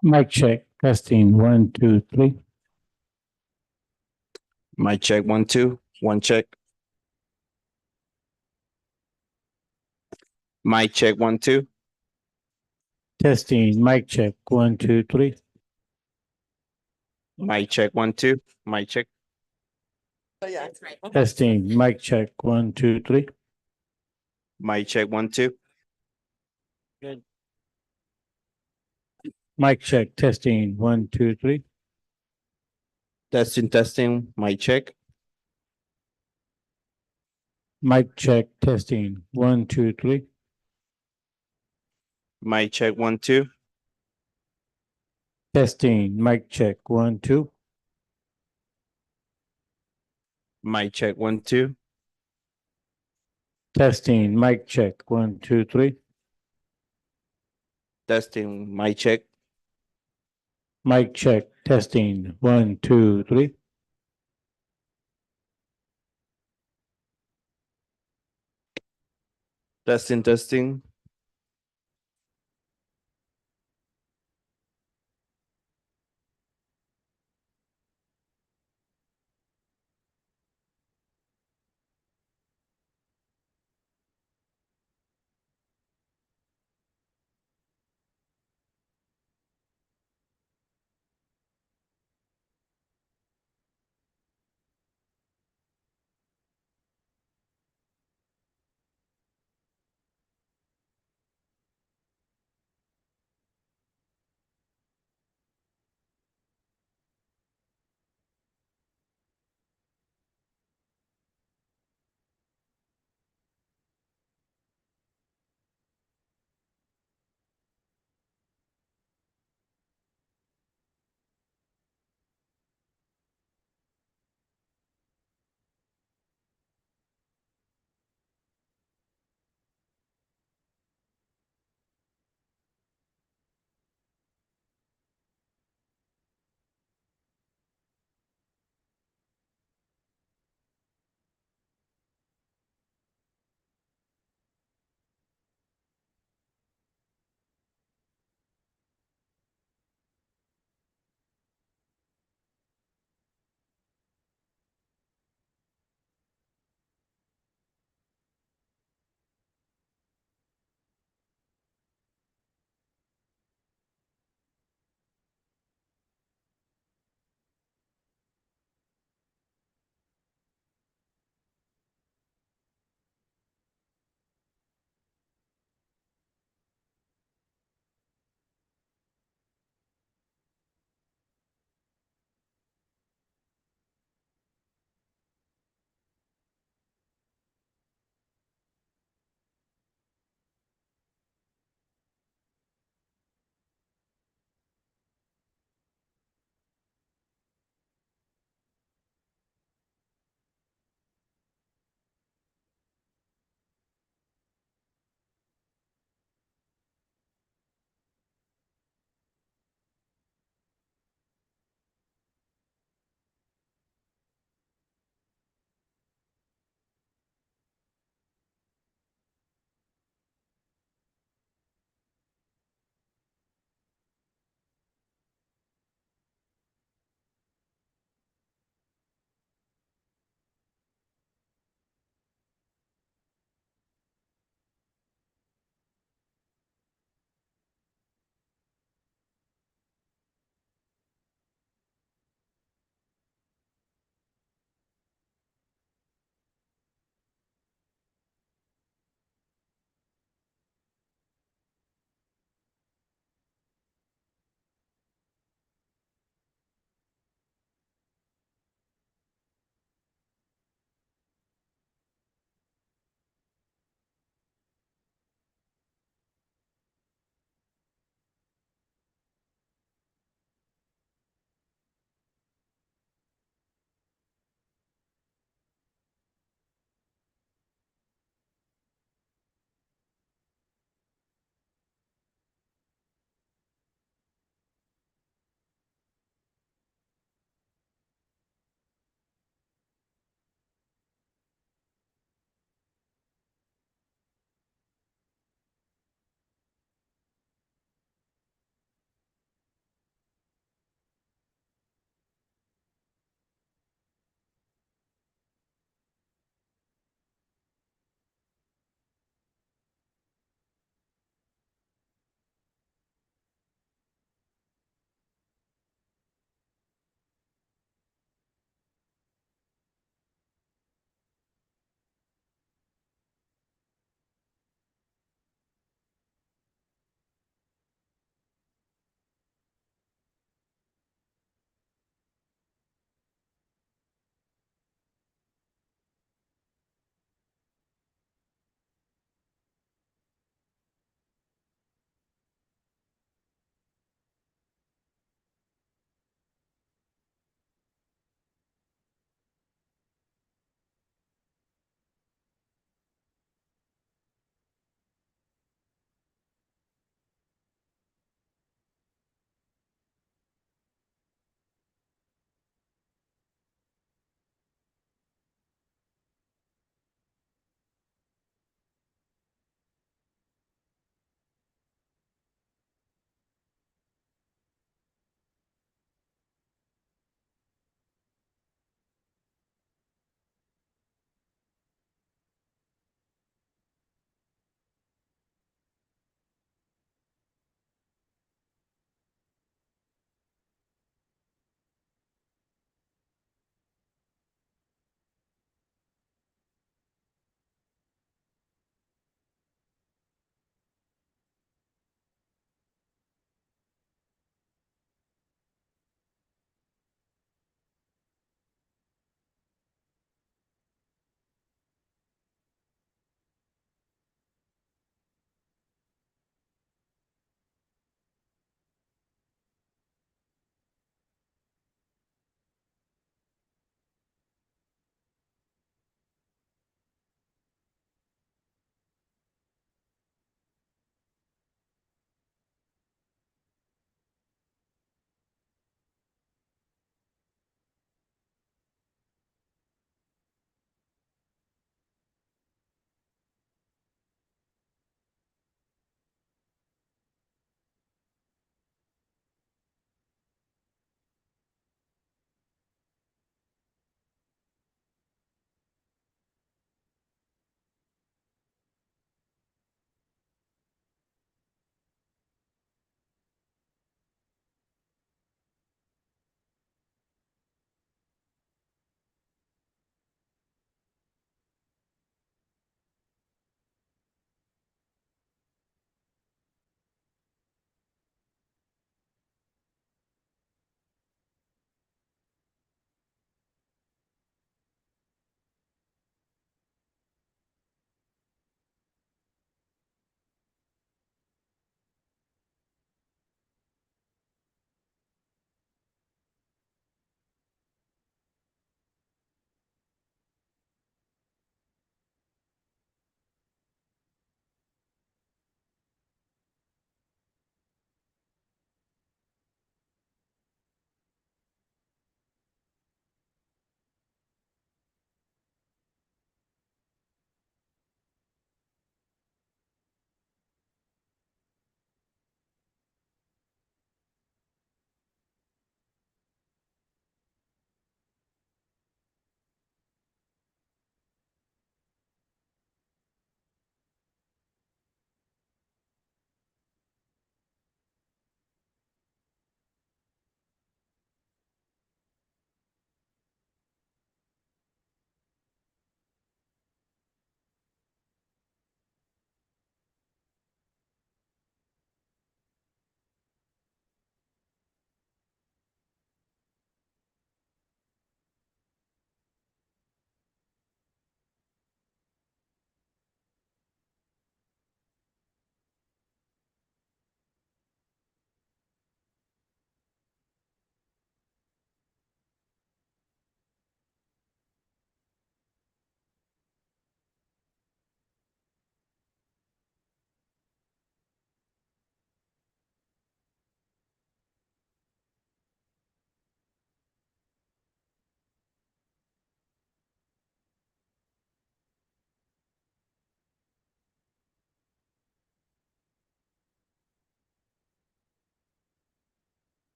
Mic check, testing, 1, 2, 3. Mic check, 1, 2, 1 check. Mic check, 1, 2. Testing, mic check, 1, 2, 3. Mic check, 1, 2. Mic check. Testing, mic check, 1, 2, 3. Mic check, 1, 2. Good. Mic check, testing, 1, 2, 3. Testing. Mic check. Mic check, testing, 1, 2, 3. Mic check, 1, 2. Testing, mic check, 1, 2. Mic check, 1, 2. Testing, mic check, 1, 2, 3. Testing. Mic check. Mic check, testing, 1, 2, 3. Testing.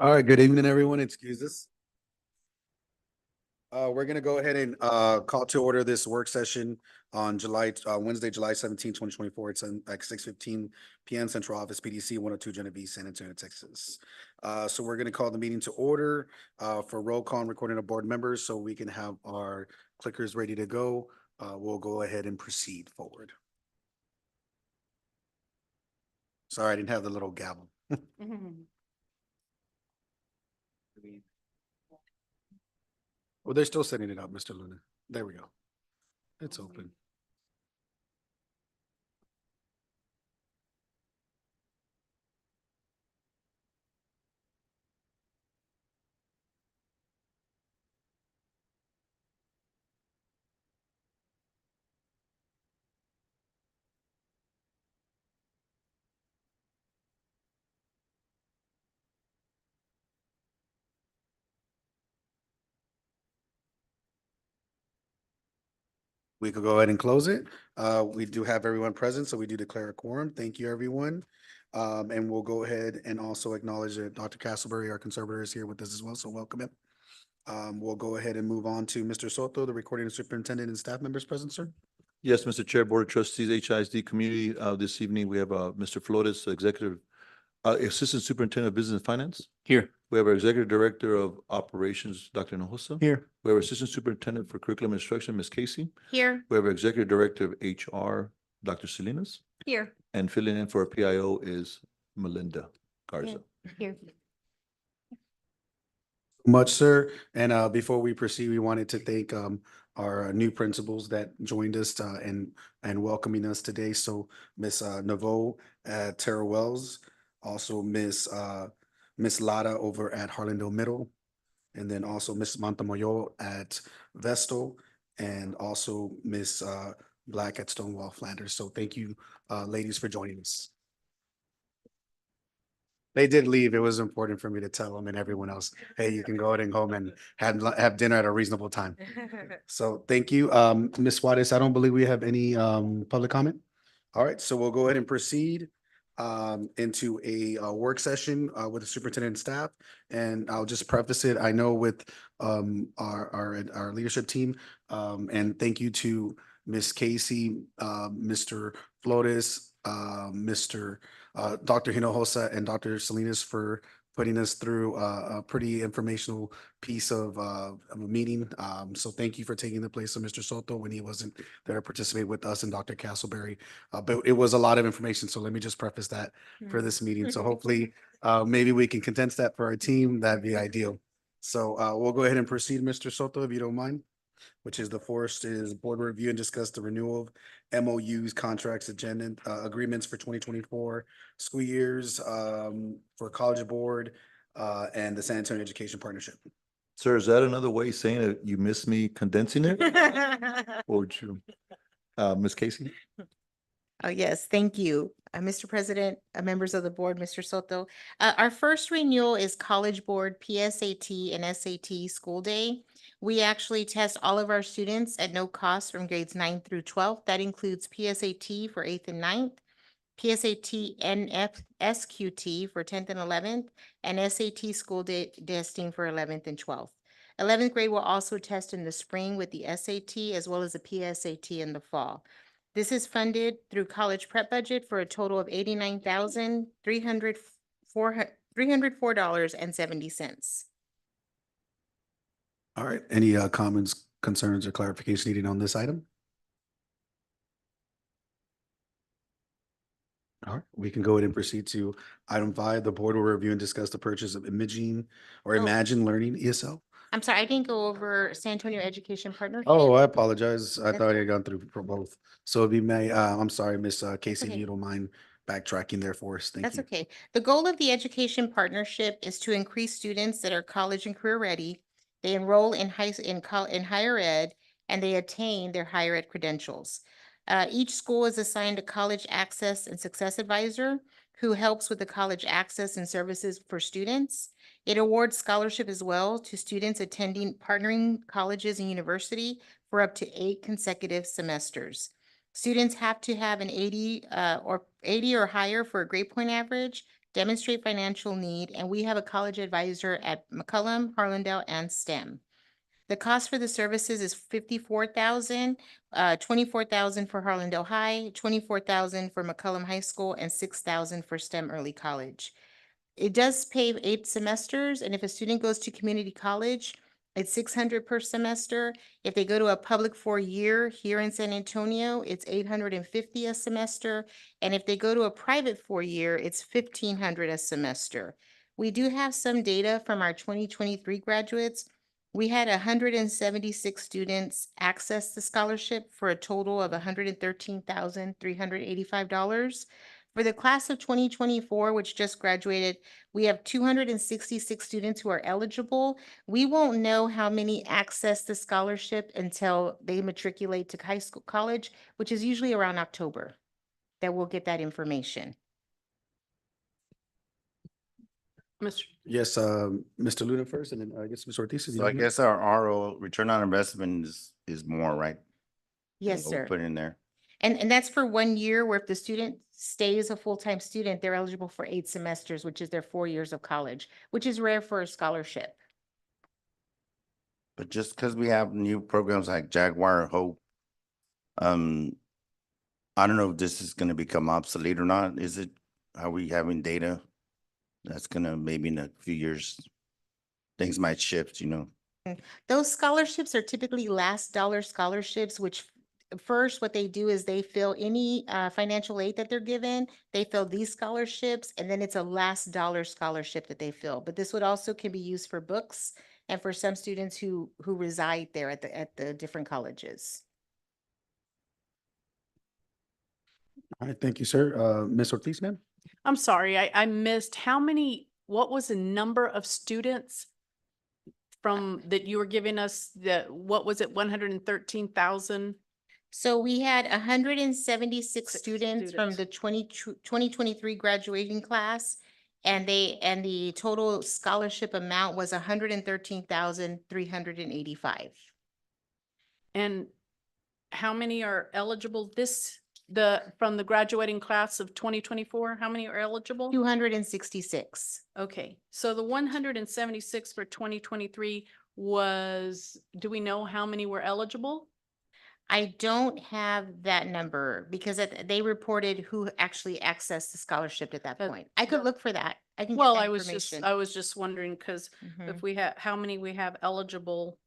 All right, good evening, everyone. Excuse us. We're gonna go ahead and call to order this work session on Wednesday, July 17, 2024. It's like 6:15 PM Central Office PDC 102 Genevieve, San Antonio, Texas. So we're gonna call the meeting to order for roll call and recording of board members so we can have our clickers ready to go. We'll go ahead and proceed forward. Sorry, I didn't have the little gavel. Well, they're still setting it up, Mr. Luna. There we go. It's open. We could go ahead and close it. We do have everyone present, so we do declare a quorum. Thank you, everyone. And we'll go ahead and also acknowledge that Dr. Castleberry, our conservator, is here with us as well, so welcome him. We'll go ahead and move on to Mr. Soto, the recording superintendent and staff members present, sir. Yes, Mr. Chair, Board of Trustees, HISD Community. This evening, we have Mr. Flores, Assistant Superintendent of Business and Finance. Here. We have our Executive Director of Operations, Dr. Hinojosa. Here. We have our Assistant Superintendent for Curriculum Instruction, Ms. Casey. Here. We have our Executive Director of HR, Dr. Salinas. Here. And filling in for our PIO is Melinda Garza. Here. Much, sir. And before we proceed, we wanted to thank our new principals that joined us and welcoming us today. So Miss Naveau at Terra Wells, also Miss Lada over at Harlandale Middle, and then also Miss Montemayor at Vestal, and also Miss Black at Stonewall Flanders. So thank you, ladies, for joining us. They did leave. It was important for me to tell them and everyone else, hey, you can go ahead and home and have dinner at a reasonable time. So thank you. Ms. Juarez, I don't believe we have any public comment. All right, so we'll go ahead and proceed into a work session with the superintendent and staff. And I'll just preface it. I know with our leadership team, and thank you to Ms. Casey, Mr. Flores, Dr. Hinojosa and Dr. Salinas for putting us through a pretty informational piece of a meeting. So thank you for taking the place of Mr. Soto when he wasn't there to participate with us and Dr. Castleberry. But it was a lot of information. So let me just preface that for this meeting. So hopefully maybe we can condense that for our team. That'd be ideal. So we'll go ahead and proceed, Mr. Soto, if you don't mind, which is the first is board review and discuss the renewal of MOUs, contracts, agenda, agreements for 2024 school years for College Board and the San Antonio Education Partnership. Sir, is that another way saying that you missed me condensing it? Or would you, Ms. Casey? Oh, yes, thank you, Mr. President, members of the board, Mr. Soto. Our first renewal is College Board PSAT and SAT School Day. We actually test all of our students at no cost from grades 9 through 12. That includes PSAT for 8th and 9th, PSAT NF-SQT for 10th and 11th, and SAT school day testing for 11th and 12th. 11th grade will also test in the spring with the SAT as well as the PSAT in the fall. This is funded through college prep budget for a total of $89,304.70. All right, any comments, concerns, or clarification needed on this item? All right, we can go ahead and proceed to item 5. The board will review and discuss the purchase of Imagine Learning ESL. I'm sorry, I didn't go over San Antonio Education Partnership. Oh, I apologize. I That's thought I had gone through for both. So if you may, I'm sorry, Miss Casey, if okay. you don't mind backtracking there for us. Thank That's you. okay. The goal of the education partnership is to increase students that are college and career ready. They enroll in higher ed and they attain their higher ed credentials. Each school is assigned a college access and success advisor who helps with the college access and services for students. It awards scholarship as well to students attending partnering colleges and university for up to 8 consecutive semesters. Students have to have an 80 or higher for a grade point average, demonstrate financial need, and we have a college advisor at McCollum, Harlandale, and STEM. The cost for the services is 54,000, 24,000 for Harlandale High, 24,000 for McCollum High School, and 6,000 for STEM Early College. It does pay 8 semesters, and if a student goes to community college, it's 600 per semester. If they go to a public 4-year here in San Antonio, it's 850 a semester. And if they go to a private 4-year, it's 1,500 a semester. We do have some data from our 2023 graduates. We had 176 students access the scholarship for a total of $113,385. For the class of 2024, which just graduated, we have 266 students who are eligible. We won't know how many access the scholarship until they matriculate to high school, college, which is usually around October, that we'll get that information. Mr. Yes, Mr. Luna first, and then I guess Ms. Ortiz. if you So I don't mind. guess our RO, return on investment is more, right? Yes, What we sir. Put in there. And that's for 1 year, where if the student stays a full-time student, they're eligible for 8 semesters, which is their 4 years of college, which is rare for a scholarship. But just because we have new programs like Jaguar Hope, I don't know if this is gonna become obsolete or not. Is it, are we having data that's gonna, maybe in a few years, things might shift, you know? Those scholarships are typically last dollar scholarships, which first, what they do is they fill any financial aid that they're given. They fill these scholarships, and then it's a last dollar scholarship that they fill. But this would also can be used for books and for some students who reside there at the different colleges. All right, thank you, sir. Ms. Ortiz, ma'am? I'm sorry, I missed what was the number of students from that you were giving us, what was it, 113,000? So we had 176 Six students from students. the 2023 graduating class. And the total scholarship amount was 113,385. And how many are eligible from the graduating class of 2024? How many are eligible? 266. Okay, so the 176 for 2023 do we know how many were eligible? I don't have that number because they reported who actually accessed the scholarship at that Uh, point. I could yeah. look for that. I can get Well, that I was information. just wondering, because Mhm. if we have, how many we have eligible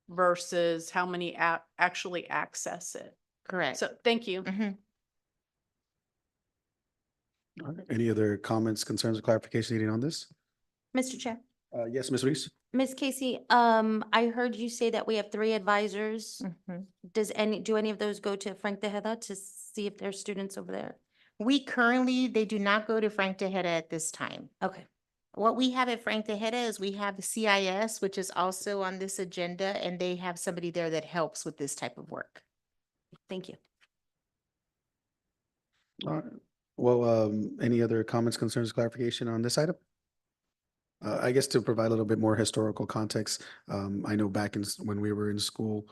versus how many actually access it. Correct. So, thank you. Mhm. All right, any other comments, concerns, or clarification needed on this? Mr. Chair, Yes, Ms. Reese? Ms. Casey, I heard you say that we have 3 advisors. Mhm. Do any of those go to Frank Tejeda to see if there's students over there? They do not go to Frank Tejeda at this time. Okay, What we have at Frank Tejeda is we have the CIS, which is also on this agenda, and they have somebody there that helps with this type of work. thank you. All right. Well, any other comments, concerns, clarification on this item? I guess to provide a little bit more historical context, I know back when we were in school,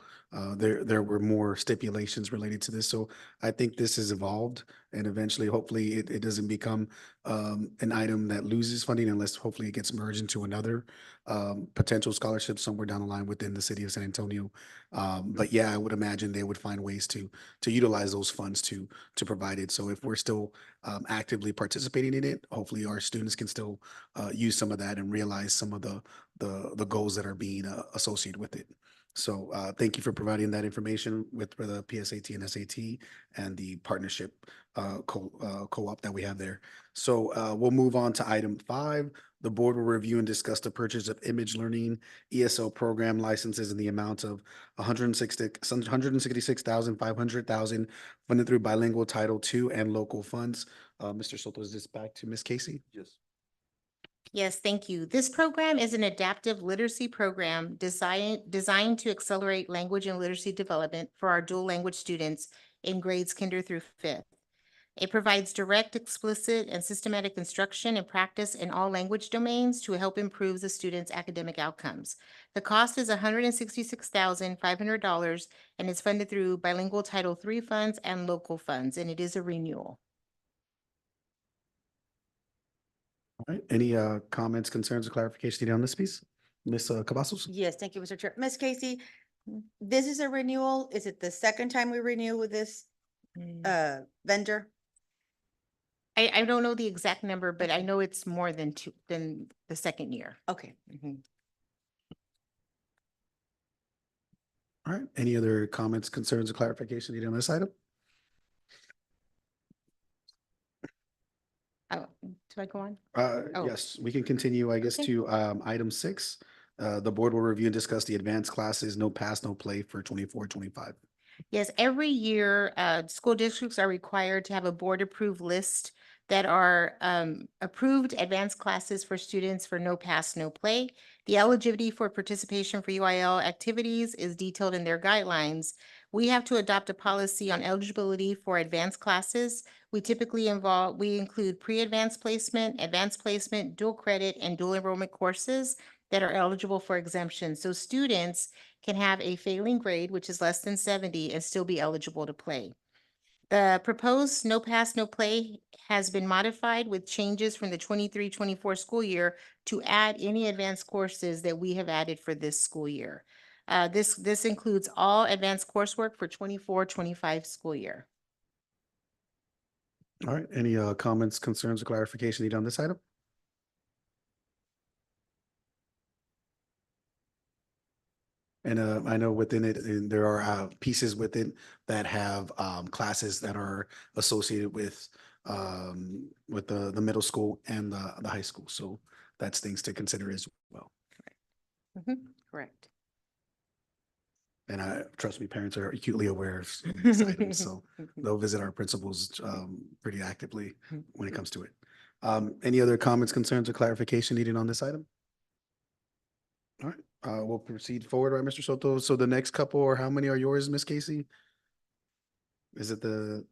there were more stipulations related to this. So I think this has evolved, and eventually, hopefully, it doesn't become an item that loses funding unless hopefully it gets merged into another potential scholarship somewhere down the line within the city of San Antonio. But yeah, I would imagine they would find ways to utilize those funds to provide it. So if we're still actively participating in it, hopefully our students can still use some of that and realize some of the goals that are being associated with it. So thank you for providing that information with for the PSAT and SAT and the partnership co-op that we have there. So we'll move on to item 5. The board will review and discuss the purchase of image learning ESL program licenses in the amount of 166,500 funded through bilingual Title II and local funds. Mr. Soto, is this back to Ms. Casey? Yes. Yes, thank you. This program is an adaptive literacy program designed to accelerate language and literacy development for our dual language students in grades kinder through 5th. It provides direct, explicit, and systematic instruction and practice in all language domains to help improve the students' academic outcomes. The cost is $166,500 and is funded through bilingual Title III funds and local funds, and it is a renewal. All right, any comments, concerns, or clarification needed on this piece? Ms. Cavazos? Yes, thank you, Mr. Chair. Ms. Casey, this is a renewal. Is it the second time we renew with this vendor? I don't know the exact number, but I know it's more than the second year. Okay. All right, any other comments, concerns, or clarification needed on this item? Oh, do I go on? Oh. Yes, we can continue, I guess, Okay. to item 6. The board will review and discuss the advanced classes, no pass, no play for 24-25. Yes, every year, school districts are required to have a board-approved list that are approved advanced classes for students for no pass, no play. The eligibility for participation for UIL activities is detailed in their guidelines. We have to adopt a policy on eligibility for advanced classes. We typically include pre-advanced placement, advanced placement, dual credit, and dual enrollment courses that are eligible for exemption. So students can have a failing grade, which is less than 70, and still be eligible to play. The proposed no pass, no play has been modified with changes from the 23-24 school year to add any advanced courses that we have added for this school year. This includes all advanced coursework for 24-25 school year. All right, any comments, concerns, or clarification needed on this item? And I know within it, there are pieces within that have classes that are associated with the middle school and the high school. So that's things to consider as well. Correct. And trust me, parents are acutely aware of these items, so they'll visit our principals pretty actively when it comes to it. Any other comments, concerns, or clarification needed on this item? All right, we'll proceed forward, right, Mr. Soto? So the next couple, or how many are yours, Ms. Casey? Is it the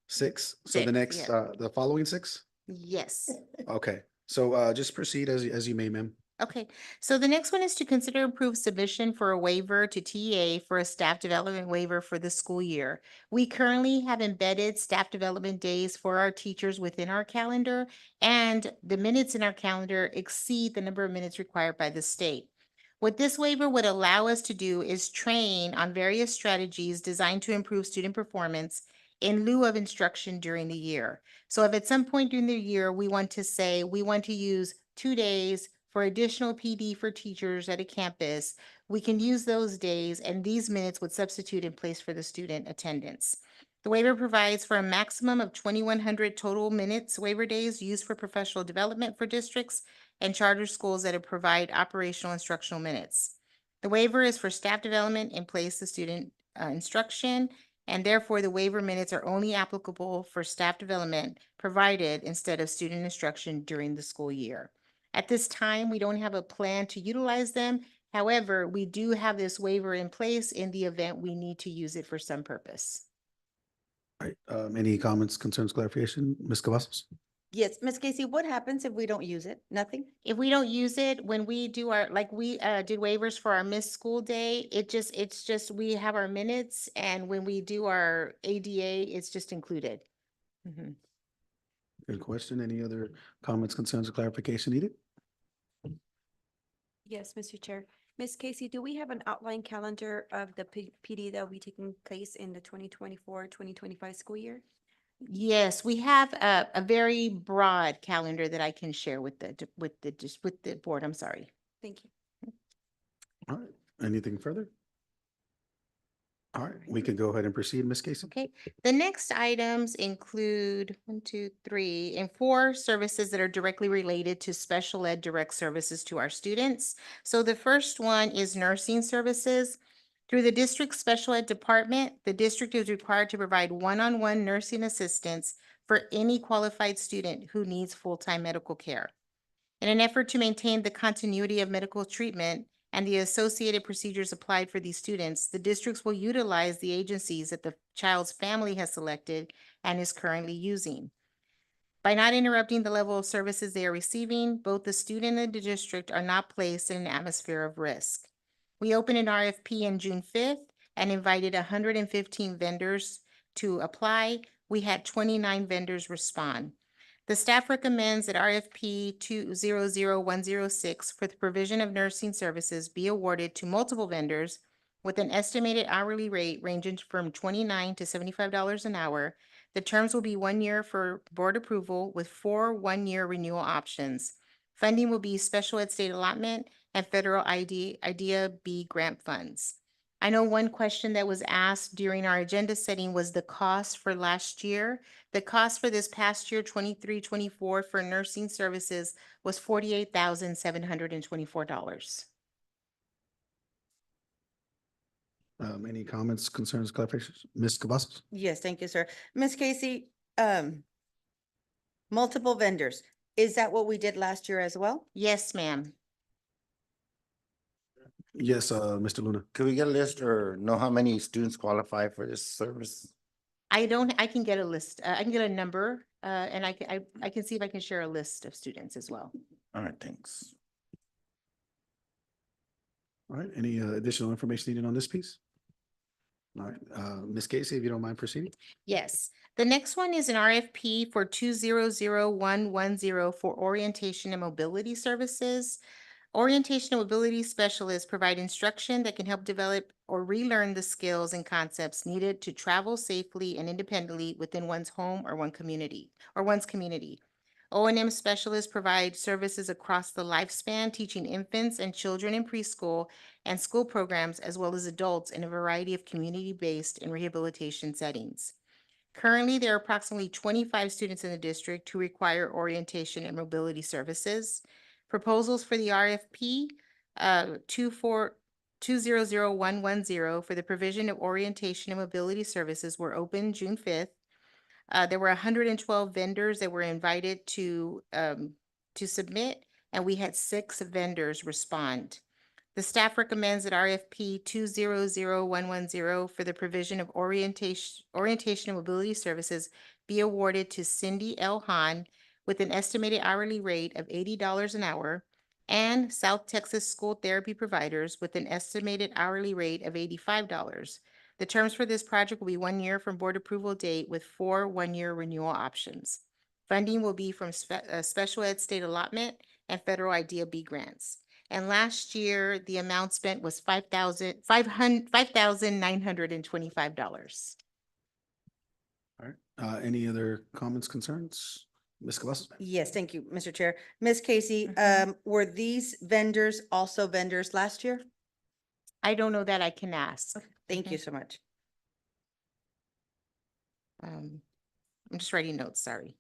6? So the Six, next, yeah. the following 6? Yes. Okay, so just proceed as you may, ma'am. Okay, so the next one is to consider approved submission for a waiver to TEA for a staff development waiver for the school year. We currently have embedded staff development days for our teachers within our calendar, and the minutes in our calendar exceed the number of minutes required by the state. What this waiver would allow us to do is train on various strategies designed to improve student performance in lieu of instruction during the year. So if at some point during the year, we want to say, we want to use 2 days for additional PD for teachers at a campus, we can use those days, and these minutes would substitute in place for the student attendance. The waiver provides for a maximum of 2,100 total minutes waiver days used for professional development for districts and charter schools that provide operational instructional minutes. The waiver is for staff development in place of student instruction, and therefore the waiver minutes are only applicable for staff development provided instead of student instruction during the school year. At this time, we don't have a plan to utilize them. However, we do have this waiver in place in the event we need to use it for some purpose. All right, any comments, concerns, clarification? Ms. Cavazos? Yes, Ms. Casey, what happens if we don't use it? Nothing? If we don't use it, when we do our, like we did waivers for our missed school day, it's just, we have our minutes, and when we do our ADA, it's just included. Mhm. Good question. Any other comments, concerns, or clarification needed? Yes, Mr. Chair. Ms. Casey, do we have an outline calendar of the PD that will be taking place in the 2024-2025 school year? Yes, we have a very broad calendar that I can share with the board. I'm sorry. Thank you. All right, anything further? All right, we can go ahead and proceed, Ms. Casey. Okay, the next items include 1, 2, 3, and 4 services that are directly related to special ed direct services to our students. So the first one is nursing services. Through the district's special ed department, the district is required to provide one-on-one nursing assistance for any qualified student who needs full-time medical care. In an effort to maintain the continuity of medical treatment and the associated procedures applied for these students, the districts will utilize the agencies that the child's family has selected and is currently using. By not interrupting the level of services they are receiving, both the student and the district are not placed in an atmosphere of risk. We opened an RFP on June 5th and invited 115 vendors to apply. We had 29 vendors respond. The staff recommends that RFP 200106 for the provision of nursing services be awarded to multiple vendors with an estimated hourly rate ranging from $29 to $75 an hour. The terms will be 1 year for board approval with 4 one-year renewal options. Funding will be special ed state allotment and federal IDEA B grant funds. I know one question that was asked during our agenda setting was the cost for last year. The cost for this past year, 23-24, for nursing services was $48,724. Any comments, concerns, clarifications? Ms. Cavazos? Yes, thank you, sir. Ms. Casey, multiple vendors. Is that what we did last year as well? Yes, ma'am. Yes, Mr. Luna. Could we get a list or know how many students qualify for this service? I can get a list, I can get a number, and I can see if I can share a list of students as well. All right, thanks. All right, any additional information needed on this piece? All right, Ms. Casey, if you don't mind proceeding. Yes, the next one is an RFP for 200110 for orientation and mobility services. Orientation and mobility specialists provide instruction that can help develop or relearn the skills and concepts needed to travel safely and independently within one's home or one's community. O&M specialists provide services across the lifespan, teaching infants and children in preschool and school programs, as well as adults in a variety of community-based and rehabilitation settings. Currently, there are approximately 25 students in the district who require orientation and mobility services. Proposals for the RFP 200110 for the provision of orientation and mobility services were opened June 5th. There were 112 vendors that were invited to submit, and we had 6 vendors respond. The staff recommends that RFP 200110 for the provision of orientation and mobility services be awarded to Cindy L. Hahn with an estimated hourly rate of $80 an hour, and South Texas School Therapy Providers with an estimated hourly rate of $85. The terms for this project will be 1 year from board approval date with 4 one-year renewal options. Funding will be from special ed state allotment and federal IDEA B grants. And last year, the amount spent was $5,925. All right, any other comments, concerns? Ms. Cavazos? Yes, thank you, Mr. Chair. Ms. Casey, were these vendors also vendors last year? I don't know that, I can ask. Thank you so much. I'm just writing notes, sorry.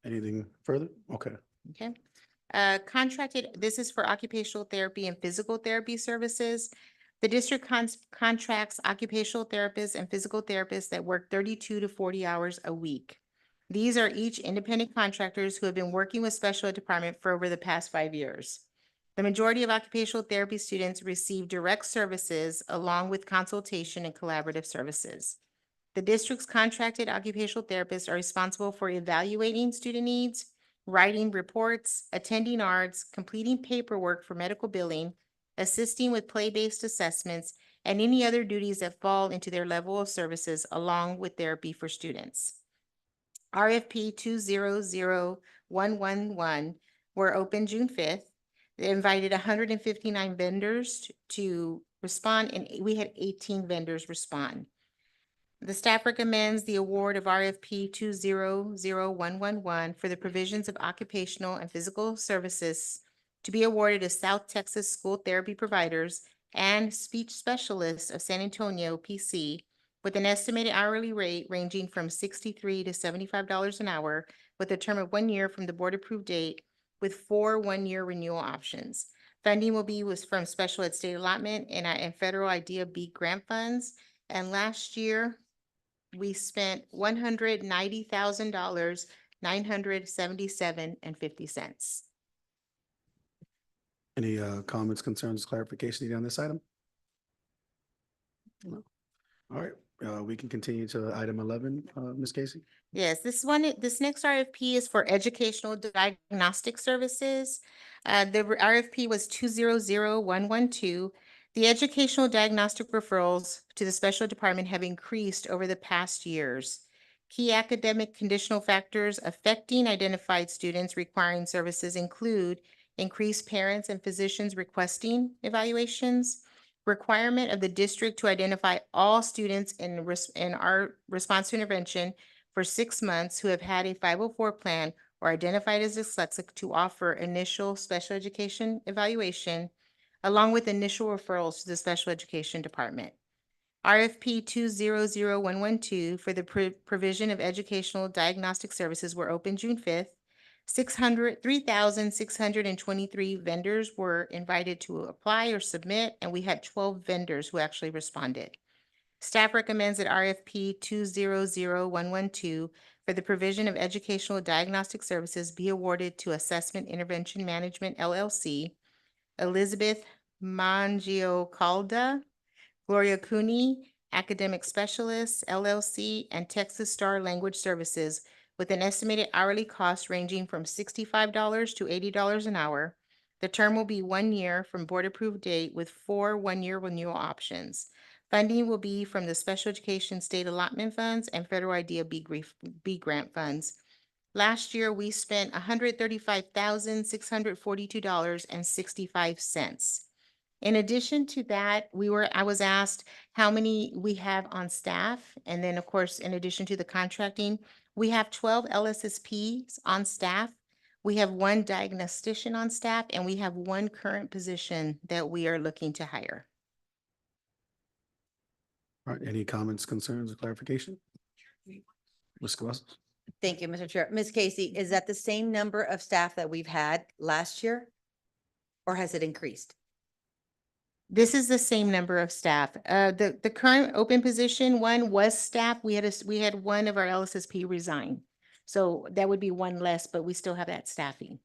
Anything further? Okay. Okay. Contracted, this is for occupational therapy and physical therapy services. The district contracts occupational therapists and physical therapists that work 32 to 40 hours a week. These are each independent contractors who have been working with special ed department for over the past 5 years. The majority of occupational therapy students receive direct services along with consultation and collaborative services. The district's contracted occupational therapists are responsible for evaluating student needs, writing reports, attending ARDS, completing paperwork for medical billing, assisting with play-based assessments, and any other duties that fall into their level of services along with therapy for students. RFP 200111 were open June 5th. They invited 159 vendors to respond, and we had 18 vendors respond. The staff recommends the award of RFP 200111 for the provisions of occupational and physical services to be awarded to South Texas School Therapy Providers and Speech Specialists of San Antonio, PC, with an estimated hourly rate ranging from $63 to $75 an hour, with a term of 1 year from the board approved date, with 4 one-year renewal options. Funding will be from special ed state allotment and federal IDEA B grant funds. And last year, we spent $190,977.50. Any comments, concerns, clarification needed on this item? No. All right, we can continue to item 11, Ms. Casey. Yes, this next RFP is for educational diagnostic services. The RFP was 200112. The educational diagnostic referrals to the special department have increased over the past years. Key academic conditional factors affecting identified students requiring services include increased parents and physicians requesting evaluations, requirement of the district to identify all students in our response to intervention for 6 months who have had a 504 plan or identified as dyslexic to offer initial special education evaluation, along with initial referrals to the special education department. RFP 200112 for the provision of educational diagnostic services were open June 5th. 3,623 vendors were invited to apply or submit, and we had 12 vendors who actually responded. Staff recommends that RFP 200112 for the provision of educational diagnostic services be awarded to Assessment Intervention Management LLC, Elizabeth Mangiocalda, Gloria Cooney, Academic Specialists LLC, and Texas Star Language Services with an estimated hourly cost ranging from $65 to $80 an hour. The term will be 1 year from board-approved date with 4 one-year renewal options. Funding will be from the Special Education State Allotment Funds and Federal IDEA B Grant Funds. Last year, we spent $135,642.65. In addition to that, I was asked how many we have on staff. And then, of course, in addition to the contracting, we have 12 LSSPs on staff. We have 1 diagnostician on staff, and we have 1 current position that we are looking to hire. All right, any comments, concerns, or clarification? Ms. Cavazos? Thank you, Mr. Chair. Ms. Casey, is that the same number of staff that we've had last year? Or has it increased? This is the same number of staff. The current open position, 1 was staff. We had 1 of our LSSP resign. So that would be 1 less, but we still have that staffing.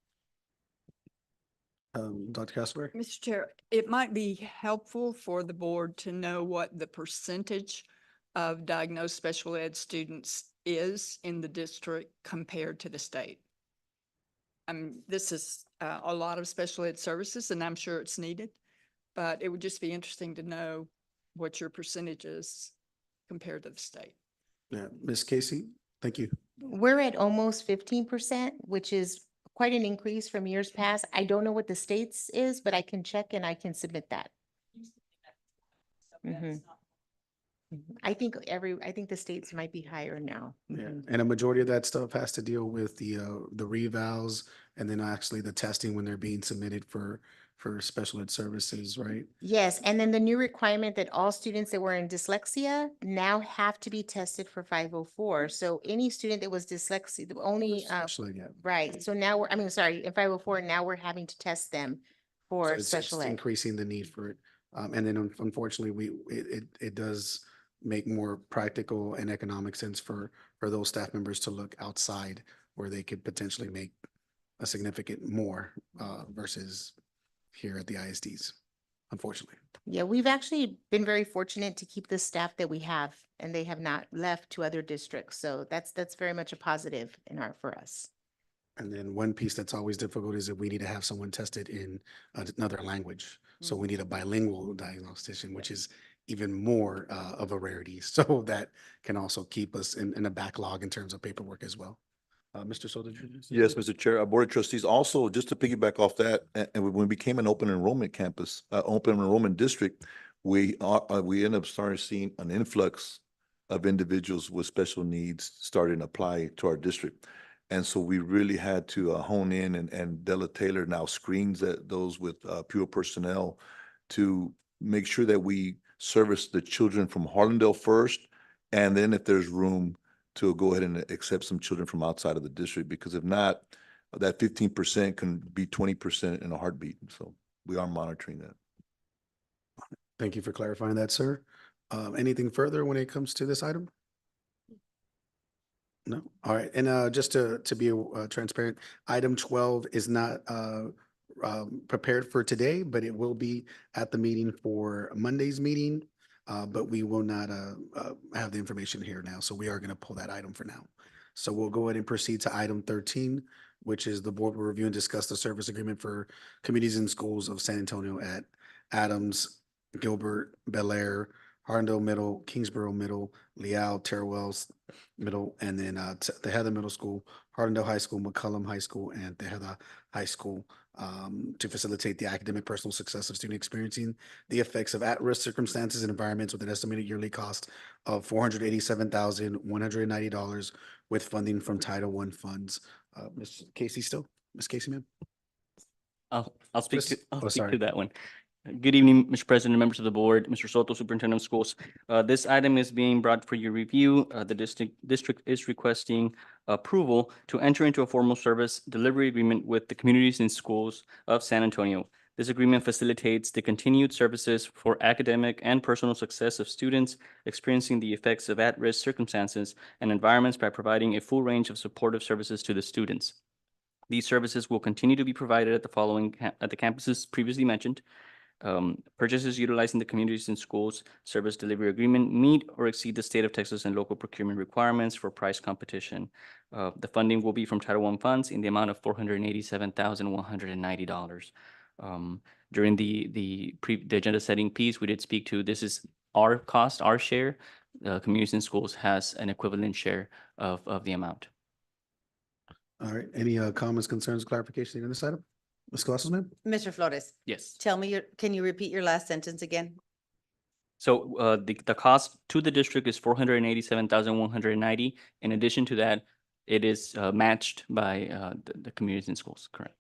Dr. Castleberry? Mr. Chair, it might be helpful for the board to know what the percentage of diagnosed special ed students is in the district compared to the state. This is a lot of special ed services, and I'm sure it's needed, but it would just be interesting to know what your percentage is compared to the state. Yeah, Ms. Casey, thank you. We're at almost 15%, which is quite an increase from years past. I don't know what the state's is, but I can check and I can submit that. Mhm. I think the states might be higher now. Yeah, Mhm. and a majority of that stuff has to deal with the revals and then actually the testing when they're being submitted for special ed services, right? Yes, and then the new requirement that all students that were in dyslexia now have to be tested for 504. So any student that was dyslexic, the only, Especially, yeah. right, so now in 504, now we're having to test them So for it's special ed. increasing the need for it. And then unfortunately, it does make more practical and economic sense for those staff members to look outside where they could potentially make a significant more versus here at the ISDs, unfortunately. Yeah, we've actually been very fortunate to keep the staff that we have, and they have not left to other districts. So that's very much a positive for us. And then one piece that's always difficult is if we need to have someone tested in another language. So we need a bilingual diagnostician, which is even more of a rarity. So that can also keep us in a backlog in terms of paperwork as well. Mr. Soto? Yes, Mr. Chair, our Board of Trustees, also, just to piggyback off that, and when we became an open enrollment campus, open enrollment district, we ended up starting seeing an influx of individuals with special needs starting to apply to our district. And so we really had to hone in, and Della Taylor now screens those with pure personnel to make sure that we service the children from Harlandale first, and then if there's room to go ahead and accept some children from outside of the district, because if not, that 15% can be 20% in a heartbeat. So we are monitoring that. Thank you for clarifying that, sir. Anything further when it comes to this item? No? All right. And just to be transparent, item 12 is not prepared for today, but it will be at the meeting for Monday's meeting. But we will not have the information here now, so we are going to pull that item for now. So we'll go ahead and proceed to item 13, which is the board will review and discuss the service agreement for communities and schools of San Antonio at Adams, Gilbert, Bel Air, Harlandale Middle, Kingsborough Middle, Leal, Terrell Wells Middle, and then the Heather Middle School, Harlandale High School, McCullum High School, and the Heather High School to facilitate the academic personal success of students experiencing the effects of at-risk circumstances and environments with an estimated yearly cost of $487,190 with funding from Title I funds. Ms. Casey still? Ms. Casey, ma'am? I'll speak Chris- to, I'll oh, speak sorry. to that one. Good evening, Mr. President, members of the board, Mr. Soto, Superintendent of Schools. This item is being brought for your review. The district is requesting approval to enter into a formal service delivery agreement with the communities and schools of San Antonio. This agreement facilitates the continued services for academic and personal success of students experiencing the effects of at-risk circumstances and environments by providing a full range of supportive services to the students. These services will continue to be provided at the campuses previously mentioned. Purchases utilizing the communities and schools service delivery agreement meet or exceed the state of Texas and local procurement requirements for price competition. The funding will be from Title I funds in the amount of $487,190. During the agenda setting piece, we did speak to, this is our cost, our share. Communities and schools has an equivalent share of the amount. All right, any comments, concerns, clarification on this item? Ms. Colasso, ma'am? Mr. Flores, Yes. tell me can you repeat your last sentence again? So the cost to the district is $487,190. In addition to that, it is matched by the communities and schools, correct?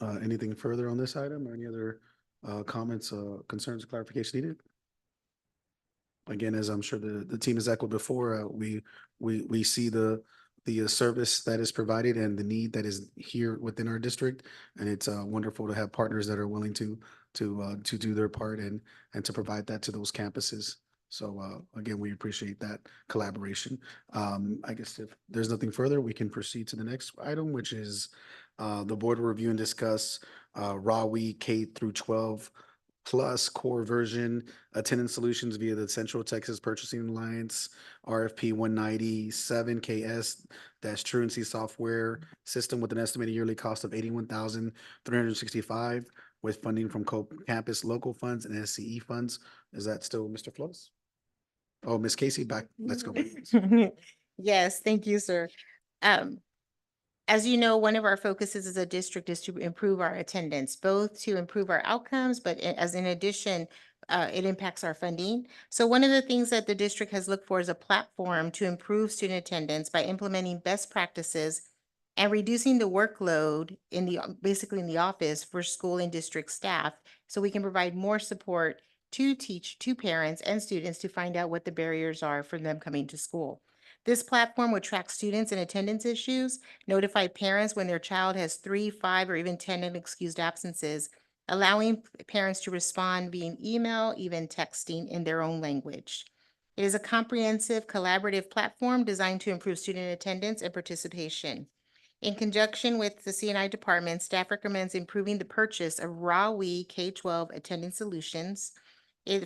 Anything further on this item or any other comments, concerns, clarification needed? Again, as I'm sure the team has echoed before, we see the service that is provided and the need that is here within our district. And it's wonderful to have partners that are willing to do their part and to provide that to those campuses. So again, we appreciate that collaboration. I guess if there's nothing further, we can proceed to the next item, which is the board will review and discuss RAWE K through 12 plus core version attendance solutions via the Central Texas Purchasing Alliance RFP 197 KS-Truancy software system with an estimated yearly cost of $81,365 with funding from campus local funds and SCE funds. Is that still Mr. Flores? Oh, Ms. Casey, back. Let's go. Yes, thank you, sir. As you know, one of our focuses as a district is to improve our attendance, both to improve our outcomes, but as in addition, it impacts our funding. So one of the things that the district has looked for is a platform to improve student attendance by implementing best practices and reducing the workload basically in the office for school and district staff, so we can provide more support to parents and students to find out what the barriers are for them coming to school. This platform would track students and attendance issues, notify parents when their child has 3, 5, or even 10 unexcused absences, allowing parents to respond via email, even texting in their own language. It is a comprehensive, collaborative platform designed to improve student attendance and participation. In conjunction with the C&I department, staff recommends improving the purchase of RAWE K-12 attendance solutions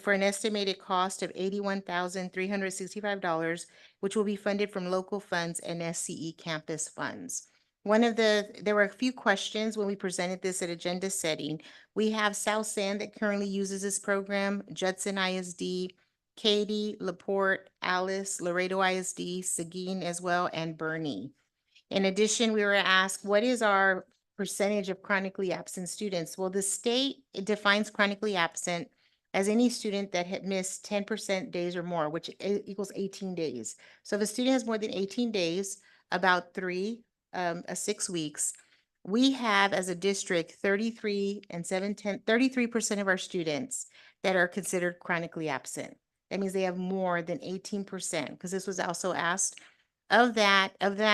for an estimated cost of $81,365, which will be funded from local funds and SCE campus funds. There were a few questions when we presented this at agenda setting. We have South San that currently uses this program, Judson ISD, Katy, LaPorte, Alice, Laredo ISD, Seguin as well, and Bernie. In addition, we were asked, what is our percentage of chronically absent students? Well, the state defines chronically absent as any student that had missed 10% days or more, which equals 18 days. So if a student has more than 18 days, about 6 weeks, we have as a district 33% of our students that are considered chronically absent. That means they have more than 18%, because this was also asked. Of that,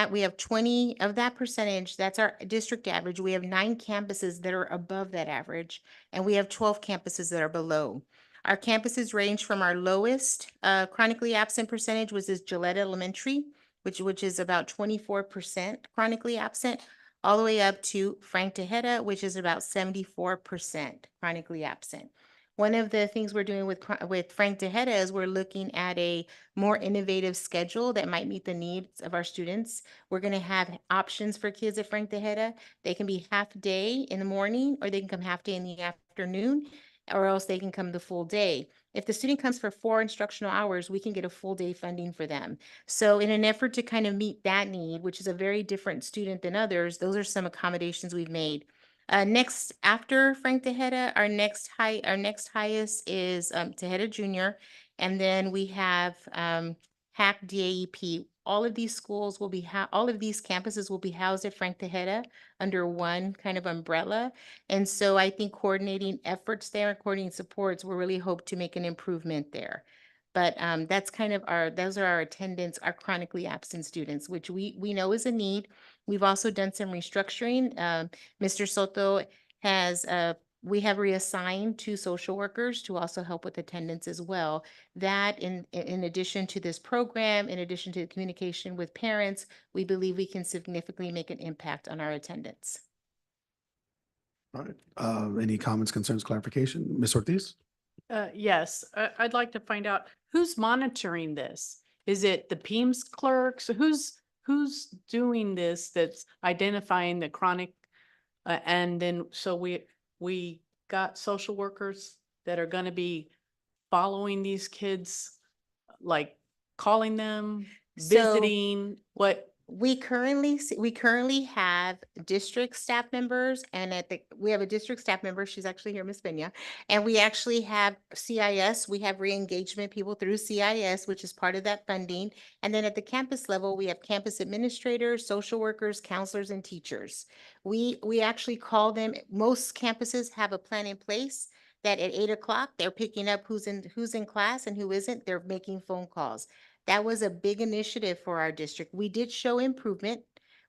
we have 20 of that percentage. That's our district average. We have 9 campuses that are above that average, and we have 12 campuses that are below. Our campuses range from our lowest chronically absent percentage, which is Gillette Elementary, which is about 24% chronically absent, all the way up to Frank Tejeda, which is about 74% chronically absent. One of the things we're doing with Frank Tejeda is we're looking at a more innovative schedule that might meet the needs of our students. We're going to have options for kids at Frank Tejeda. They can be half day in the morning, or they can come half day in the afternoon, or else they can come the full day. If the student comes for 4 instructional hours, we can get a full day funding for them. So in an effort to kind of meet that need, which is a very different student than others, those are some accommodations we've made. Next, after Frank Tejeda, our next highest is Tejeda Junior, and then we have Hack DAEP. All of these schools will be all of these campuses will be housed at Frank Tejeda under one kind of umbrella. And so I think coordinating efforts there, coordinating supports, we really hope to make an improvement there. But that's kind of those are our attendance, our chronically absent students, which we know is a need. We've also done some restructuring. Mr. Soto has, we have reassigned 2 social workers to also help with attendance as well. That in addition to this program, in addition to the communication with parents, we believe we can significantly make an impact on our attendance. All right. Any comments, concerns, clarification? Ms. Ortiz? Yes, I'd like to find out who's monitoring this? Is it the PEMS clerks? Who's doing this that's identifying the chronic? And then, so we got social workers that are gonna be following these kids, like calling them, So- visiting, what? We currently have district staff members, and we have a district staff member, she's actually here, Ms. Benya, and we actually have CIS, we have re-engagement people through CIS, which is part of that funding. And then at the campus level, we have campus administrators, social workers, counselors, and teachers. We actually call them, most campuses have a plan in place that at 8 o'clock, they're picking up who's in class and who isn't, they're making phone calls. That was a big initiative for our district. We did show improvement.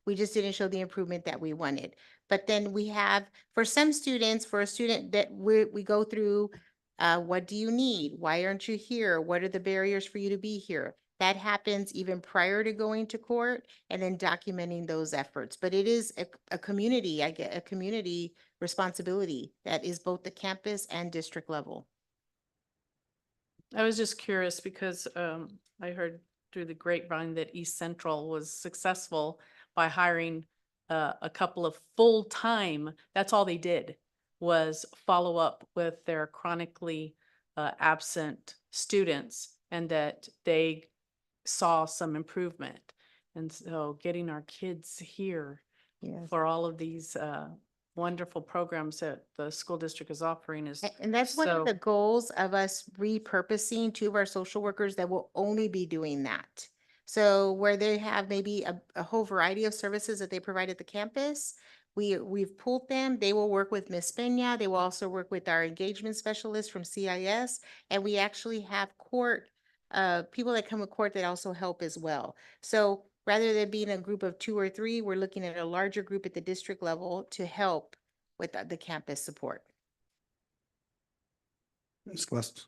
We just didn't show the improvement that we wanted. But then we have, for some students, for a student that we go through, what do you need? Why aren't you here? What are the barriers for you to be here? That happens even prior to going to court, and then documenting those efforts. But it is a community, a community responsibility that is both the campus and district level. I was just curious because I heard through the grapevine that East Central was successful by hiring a couple of full-time, that's all they did, was follow up with their chronically absent students, and that they saw some improvement. And so getting our kids here Yes. for all of these wonderful programs that the school district is offering is. And that's one of so- the goals of us repurposing 2 of our social workers that will only be doing that. So where they have maybe a whole variety of services that they provide at the campus, we've pulled them. They will work with Ms. Peña. They will also work with our engagement specialist from CIS. And we actually have court, people that come with court that also help as well. So rather than being a group of 2 or 3, we're looking at a larger group at the district level to help with the campus support. Ms. Glass?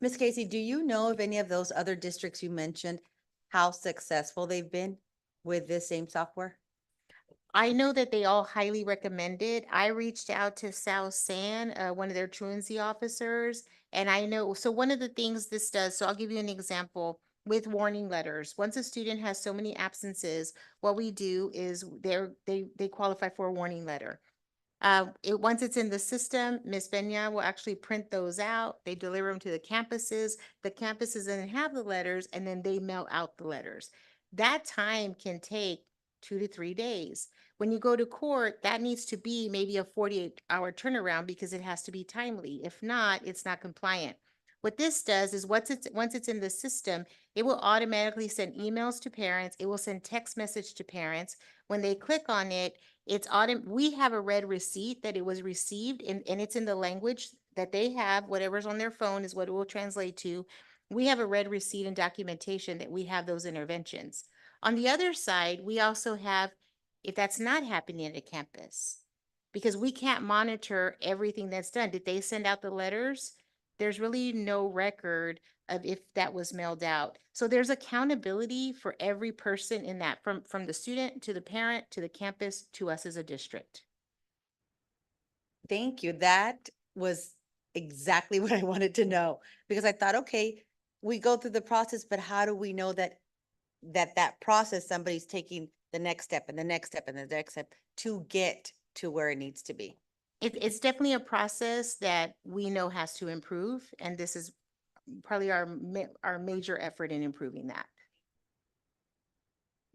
Ms. Casey, do you know of any of those other districts you mentioned, how successful they've been with this same software? I know that they all highly recommend it. I reached out to South San, one of their truancy officers, and I know, so one of the things this does, so I'll give you an example with warning letters. Once a student has so many absences, what we do is they qualify for a warning letter. Once it's in the system, Ms. Benya will actually print those out. They deliver them to the campuses. The campuses then have the letters, and then they mail out the letters. That time can take 2 to 3 days. When you go to court, that needs to be maybe a 48-hour turnaround because it has to be timely. If not, it's not compliant. What this does is once it's in the system, it will automatically send emails to parents. It will send text message to parents. When they click on it, we have a red receipt that it was received, and it's in the language that they have. Whatever's on their phone is what it will translate to. We have a red receipt and documentation that we have those interventions. On the other side, we also have, if that's not happening at a campus, because we can't monitor everything that's done. Did they send out the letters? there's really no record of if that was mailed out. So there's accountability for every person in that, from the student to the parent to the campus to us as a district. Thank you. That was exactly what I wanted to know, because I thought, okay, we go through the process, but how do we know that that process, somebody's taking the next step and the next step and the next step to get to where it needs to be? It's definitely a process that we know has to improve, and this is probably our major effort in improving that.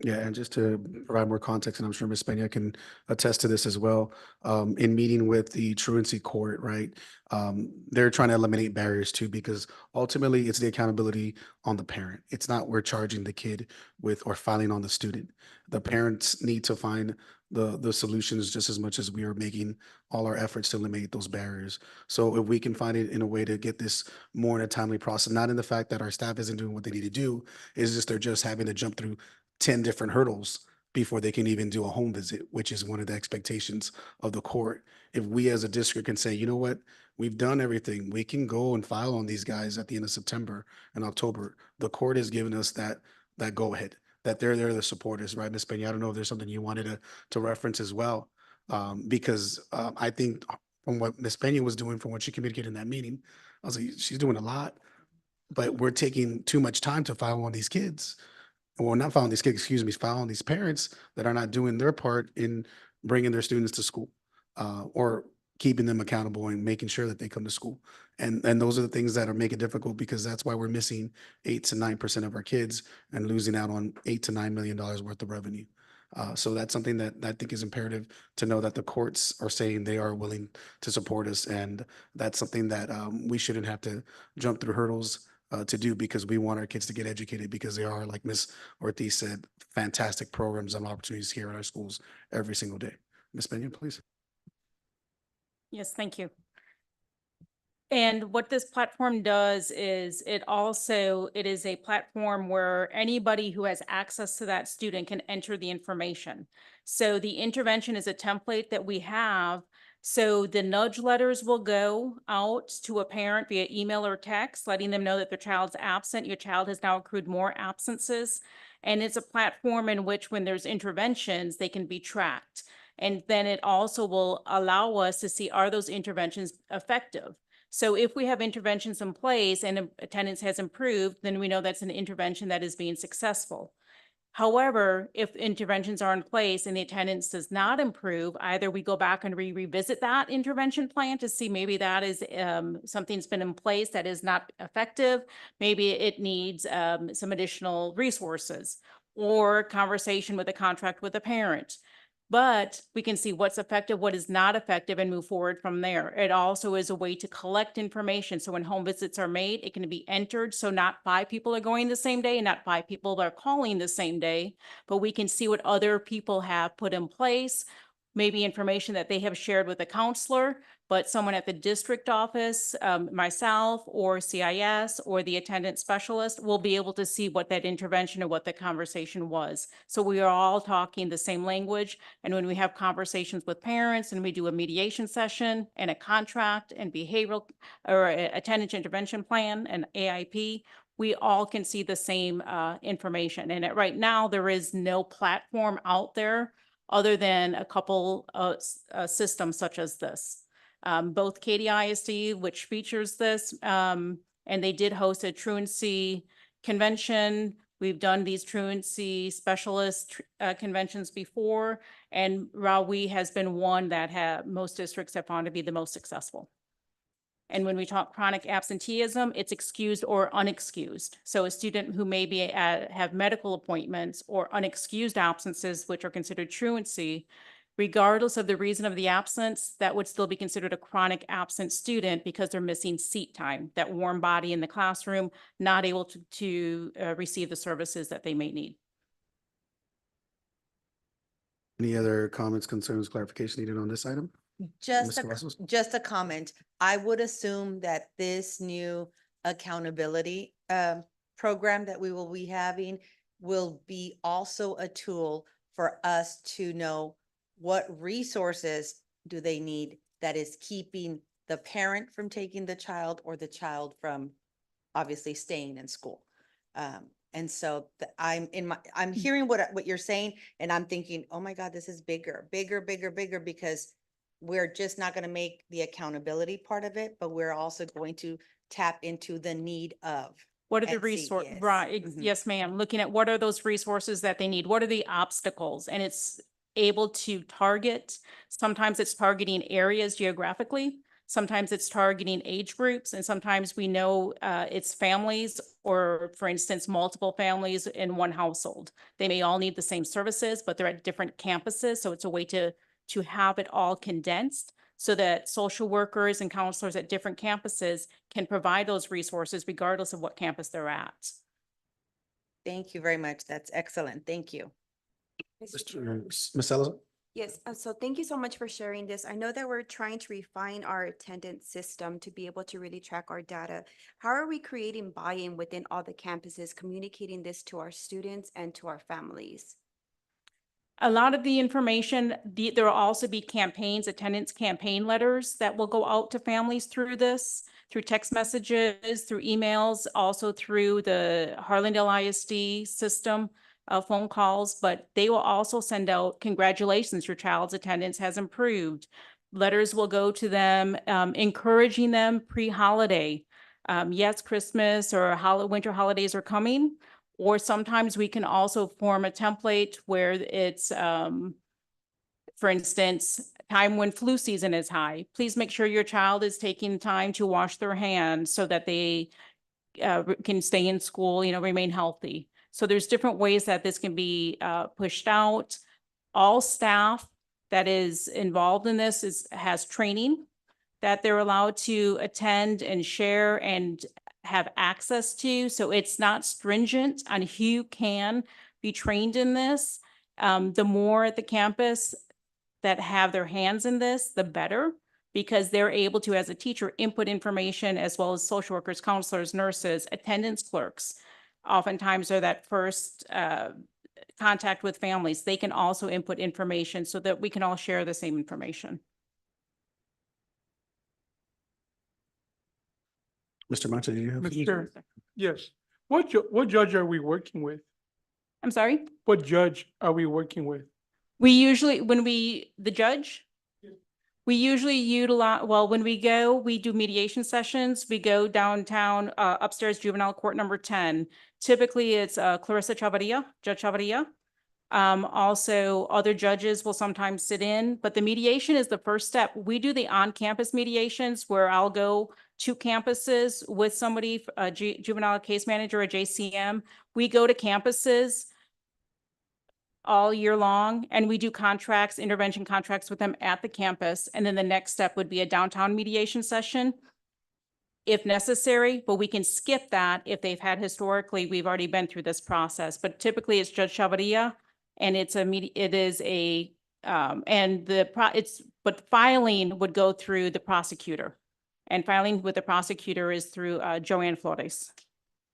Yeah, and just to provide more context, and I'm sure Ms. Peña can attest to this as well, in meeting with the truancy court, right? They're trying to eliminate barriers too, because ultimately it's the accountability on the parent. It's not we're charging the kid with or filing on the student. The parents need to find the solutions just as much as we are making all our efforts to eliminate those barriers. So if we can find it in a way to get this more in a timely process, not in the fact that our staff isn't doing what they need to do, is just they're just having to jump through 10 different hurdles before they can even do a home visit, which is one of the expectations of the court. If we as a district can say, you know what, we've done everything, we can go and file on these guys at the end of September and October. The court has given us that go ahead, that they're the supporters, right, Ms. Peña? I don't know if there's something you wanted to reference as well, because I think from what Ms. Peña was doing, from what she communicated in that meeting, I was like, she's doing a lot, but we're taking too much time to file on these kids. Well, not filing these kids, excuse me, filing these parents that are not doing their part in bringing their students to school, or keeping them accountable and making sure that they come to school. And those are the things that are make it difficult, because that's why we're missing 8 to 9% of our kids and losing out on $8 to $9 million worth of revenue. So that's something that I think is imperative to know, that the courts are saying they are willing to support us. And that's something that we shouldn't have to jump through hurdles to do, because we want our kids to get educated, because they are, like Ms. Ortiz said, fantastic programs and opportunities here in our schools every single day. Ms. Peña, please. Yes, thank you. And what this platform does is it is a platform where anybody who has access to that student can enter the information. So the intervention is a template that we have. So the nudge letters will go out to a parent via email or text, letting them know that their child's absent. Your child has now accrued more absences. And it's a platform in which, when there's interventions, they can be tracked. And then it also will allow us to see, are those interventions effective? So if we have interventions in place and attendance has improved, then we know that's an intervention that is being successful. However, if interventions are in place and the attendance does not improve, either we go back and revisit that intervention plan to see maybe that is something's been in place that is not effective. Maybe it needs some additional resources or conversation with a contract with a parent. But we can see what's effective, what is not effective, and move forward from there. It also is a way to collect information. So when home visits are made, it can be entered. So not 5 people are going the same day and not 5 people are calling the same day, but we can see what other people have put in place, maybe information that they have shared with a counselor, but someone at the district office, myself or CIS or the attendance specialist will be able to see what that intervention or what the conversation was. So we are all talking the same language. And when we have conversations with parents and we do a mediation session and a contract and behavioral or attendance intervention plan and AIP, we all can see the same information. And right now, there is no platform out there other than a couple of systems such as this. Both Katy ISD, which features this, and they did host a truancy convention. We've done these truancy specialist conventions before, and Rawi has been one that most districts have found to be the most successful. And when we talk chronic absenteeism, it's excused or unexcused. So a student who maybe have medical appointments or unexcused absences, which are considered truancy, regardless of the reason of the absence, that would still be considered a chronic absent student because they're missing seat time, that warm body in the classroom, not able to receive the services that they may need. Any other comments, concerns, clarification needed on this item? Just Ms. Cavazos? just a comment. I would assume that this new accountability program that we will be having will be also a tool for us to know what resources do they need that is keeping the parent from taking the child or the child from obviously staying in school. And so I'm hearing what you're saying, and I'm thinking, oh my God, this is bigger, because we're just not gonna make the accountability part of it, but we're also going to tap into the need of. What are the and see, resources? yes. Right, Mhm. yes, ma'am. Looking at what are those resources that they need? What are the obstacles? And it's able to target, sometimes it's targeting areas geographically, sometimes it's targeting age groups, and sometimes we know it's families or, for instance, multiple families in one household. They may all need the same services, but they're at different campuses, so it's a way to have it all condensed so that social workers and counselors at different campuses can provide those resources regardless of what campus they're at. Thank you very much. That's excellent. Thank you. Ms. Salazar? Yes, so thank you so much for sharing this. I know that we're trying to refine our attendance system to be able to really track our data. How are we creating buy-in within all the campuses, communicating this to our students and to our families? A lot of the information, there will also be campaigns, attendance campaign letters that will go out to families through this, through text messages, through emails, also through the Harlandale ISD system, phone calls, but they will also send out, congratulations, your child's attendance has improved. Letters will go to them, encouraging them pre-holiday. Yes, Christmas or winter holidays are coming. Or sometimes we can also form a template where it's, for instance, time when flu season is high. Please make sure your child is taking time to wash their hands so that they can stay in school, remain healthy. So there's different ways that this can be pushed out. All staff that is involved in this has training that they're allowed to attend and share and have access to. So it's not stringent on who can be trained in this. The more at the campus that have their hands in this, the better, because they're able to, as a teacher, input information as well as social workers, counselors, nurses, attendance clerks. Oftentimes are that first contact with families. They can also input information so that we can all share the same information. Mr. Mata, do you have? Mr. Chair, yes. What judge are we working with? I'm sorry? What judge are we working with? We usually, the judge? We usually utilize, well, when we go, we do mediation sessions. We go downtown, upstairs juvenile court number 10. Typically, it's Clarissa Chavarria, Judge Chavarria. Also, other judges will sometimes sit in, but the mediation is the first step. We do the on-campus mediations where I'll go to campuses with somebody, a juvenile case manager, a JCM. We go to campuses all year long, and we do contracts, intervention contracts with them at the campus. And then the next step would be a downtown mediation session if necessary, but we can skip that if they've had historically, we've already been through this process, but typically it's Judge Chavarria, and but filing would go through the prosecutor, and filing with the prosecutor is through Joanne Flores.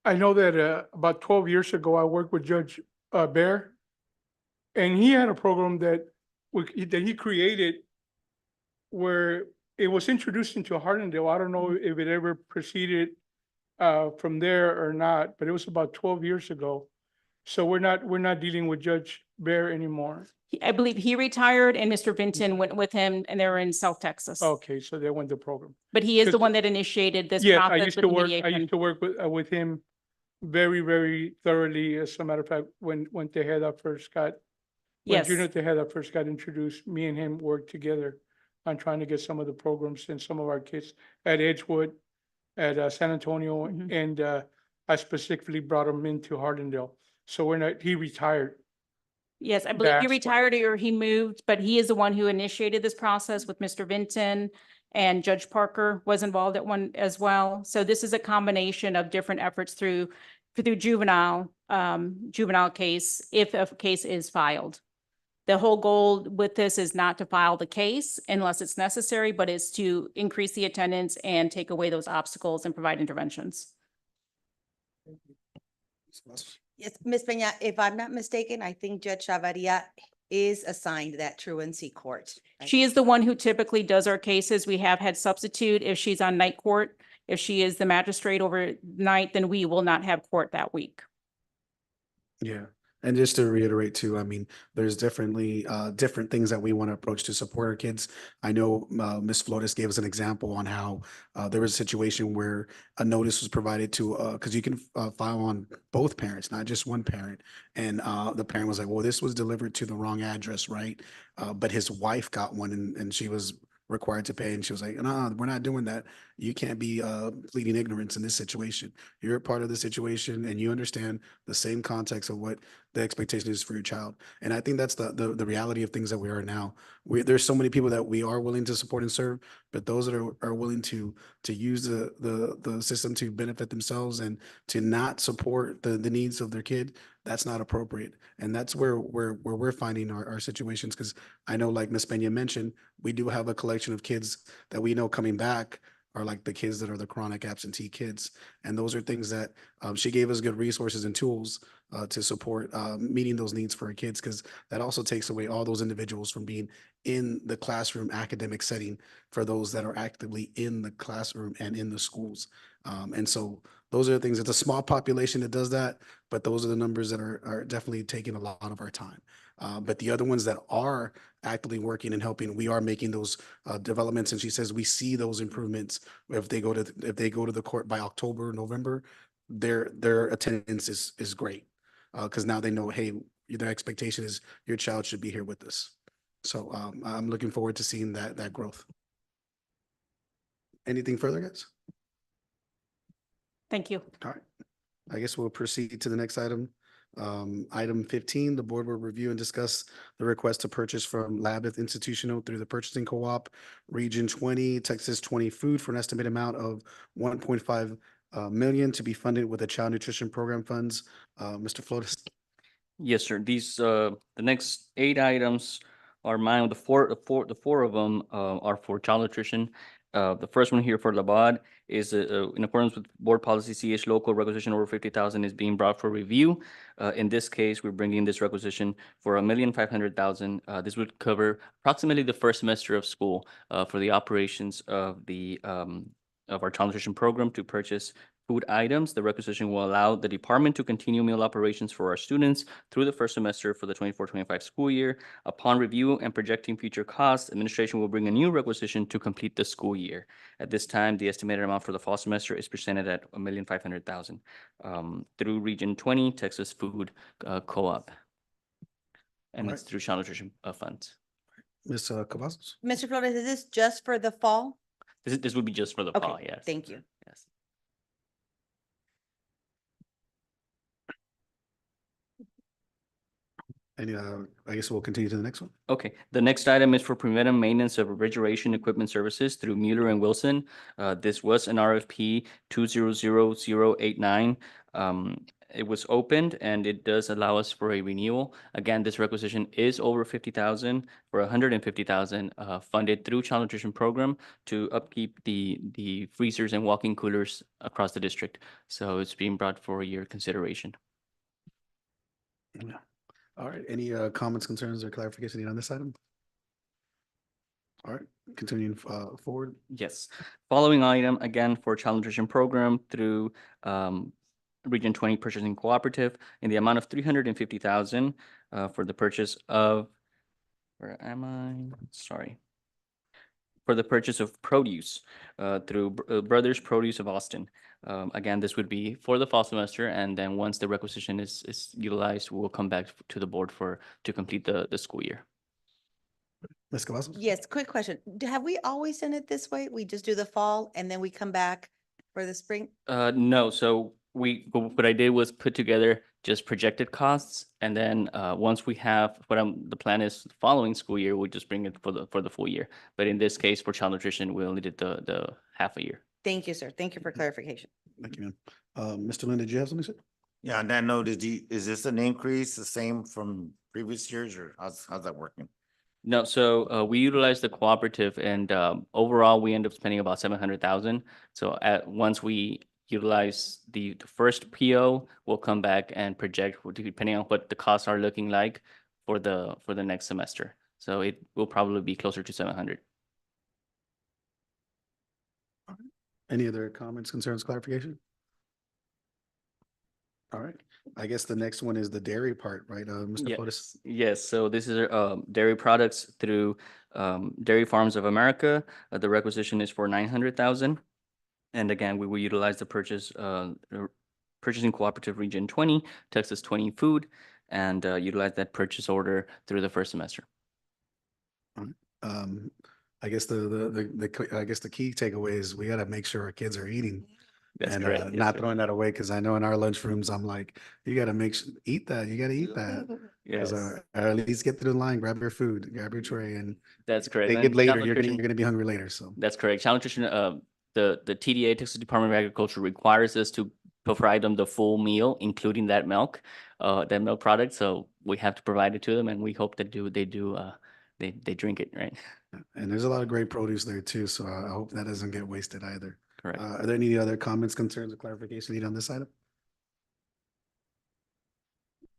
I know that about 12 years ago, I worked with Judge Bear, and he had a program that he created where it was introduced into Harlandale. I don't know if it ever proceeded from there or not, but it was about 12 years ago. So we're not dealing with Judge Bear anymore. I believe he retired and Mr. Vinton went with him, and they were in South Texas. Okay, so they went the program. But he is the 'Cause- one that initiated this Yes, process I used with to work. I mediation. used to work with him very, very thoroughly. As a matter of fact, when Tejeda first got, when Yes. Junior Tejeda first got introduced, me and him worked together on trying to get some of the programs and some of our kids at Edgewood, at San Antonio, Mhm. and I specifically brought him into Harlandale. So he retired. Yes, I believe he That's why- retired or he moved, but he is the one who initiated this process with Mr. Vinton, and Judge Parker was involved at one as well. So this is a combination of different efforts through juvenile case, if a case is filed. The whole goal with this is not to file the case unless it's necessary, but is to increase the attendance and take away those obstacles and provide interventions. Yes, Ms. Peña, if I'm not mistaken, I think Judge Chavarria, is assigned that truancy court. She is the one who typically does our cases. We have had substitute if she's on night court. If she is the magistrate overnight, then we will not have court that week. Yeah. And just to reiterate too, I mean, there's definitely different things that we want to approach to support our kids. I know Ms. Flores gave us an example on how there was a situation where a notice was provided to, because you can file on both parents, not just one parent. And the parent was like, well, this was delivered to the wrong address, right? But his wife got one and she was required to pay. And she was like, no, we're not doing that. You can't be pleading ignorance in this situation. You're a part of the situation and you understand the same context of what the expectation is for your child. And I think that's the reality of things that we are now. There's so many people that we are willing to support and serve, but those that are willing to use the system to benefit themselves and to not support the needs of their kid, that's not appropriate. And that's where we're finding our situations. Because I know, like Ms. Peña mentioned, we do have a collection of kids that we know coming back are like the kids that are the chronic absentee kids. And those are things that she gave us good resources and tools to support meeting those needs for our kids, because that also takes away all those individuals from being in the classroom academic setting for those that are actively in the classroom and in the schools. And so those are the things. It's a small population that does that, but those are the numbers that are definitely taking a lot of our time. But the other ones that are actively working and helping, we are making those developments. And she says we see those improvements if they go to the court by October, November. Their attendance is great because now they know, hey, their expectation is your child should be here with us. So I'm looking forward to seeing that growth. Anything further, guys? Thank you. All right. I guess we'll proceed to the next item. Item 15, the board will review and discuss the request to purchase from Labith Institutional through the Purchasing Co-op Region 20, Texas 20 Food for an estimated amount of 1.5 million to be funded with the Child Nutrition Program funds. Mr. Flores. Yes, sir. These, the next 8 items are mine. The four of them are for child nutrition. The first one here for Labad is in accordance with board policy CH local requisition over 50,000 is being brought for review. In this case, we're bringing this requisition for $1,500,000. This would cover approximately the first semester of school for the operations of the of our child nutrition program to purchase food items. The requisition will allow the department to continue meal operations for our students through the first semester for the 24-25 school year. Upon review and projecting future costs, administration will bring a new requisition to complete the school year. At this time, the estimated amount for the fall semester is presented at $1,500,000 through Region 20 Texas Food Co-op. And All it's through child nutrition funds. Ms. Cavazos. Mr. Flores, is this just for the fall? This would be just for the fall, Okay, yes. thank you. Yes. And I guess we'll continue to the next one. Okay, the next item is for preventive maintenance of refrigeration equipment services through Mueller and Wilson. This was an RFP 200089. It was opened and it does allow us for a renewal. Again, this requisition is over 50,000 for 150,000 funded through Child Nutrition Program to upkeep the freezers and walk-in coolers across the district. So it's being brought for your consideration. Yeah. All right. Any comments, concerns, or clarification on this item? All right, continuing forward. Yes. Following item, again, for Child Nutrition Program through Region 20 Purchasing Cooperative in the amount of 350,000 for the purchase of, where am I? Sorry. For the purchase of produce through Brothers Produce of Austin. Again, this would be for the fall semester, and then once the requisition is utilized, we'll come back to the board to complete the school year. Ms. Cavazos? Yes, quick question. Have we always done it this way? We just do the fall and then we come back for the spring? No, so what I did was put together just projected costs, and then once we have the plan is the following school year, we'll just bring it for the full year. But in this case, for child nutrition, we only did the half a year. Thank you, sir. Thank you for clarification. Thank you, ma'am. Mr. Lynn, did you have something to say? Yeah, on that note, is this an increase the same from previous years, or how's that working? No, so we utilize the cooperative, and overall, we end up spending about 700,000. So once we utilize the first PO, we'll come back and project, depending on what the costs are looking like for the next semester. So it will probably be closer to 700. Any other comments, concerns, clarification? All right, I guess the next one is the dairy part, right, Mr. Flores? Yes, so this is dairy products through Dairy Farms of America. The requisition is for 900,000. And again, we will utilize the Purchasing Cooperative Region 20, Texas 20 Food, and utilize that purchase order through the first semester. I guess I guess the key takeaway is we gotta make sure our kids are eating. That's And correct. Yes, not sir. throwing that away, because I know in our lunchrooms, I'm like, you gotta eat that, you gotta eat that. 'Cause, Yes, or at least get through the line, grab your food, grab your tray, and that's correct. take And it later, Child you're Nutrition- gonna be hungry later, so. That's correct. Child Nutrition, the TDA, Texas Department of Agriculture, requires us to provide them the full meal, including that milk product. So we have to provide it to them, and we hope that they drink it, right? And there's a lot of great produce there too, so I hope that doesn't get wasted either. Correct. Are there any other comments, concerns, or clarification needed on this item?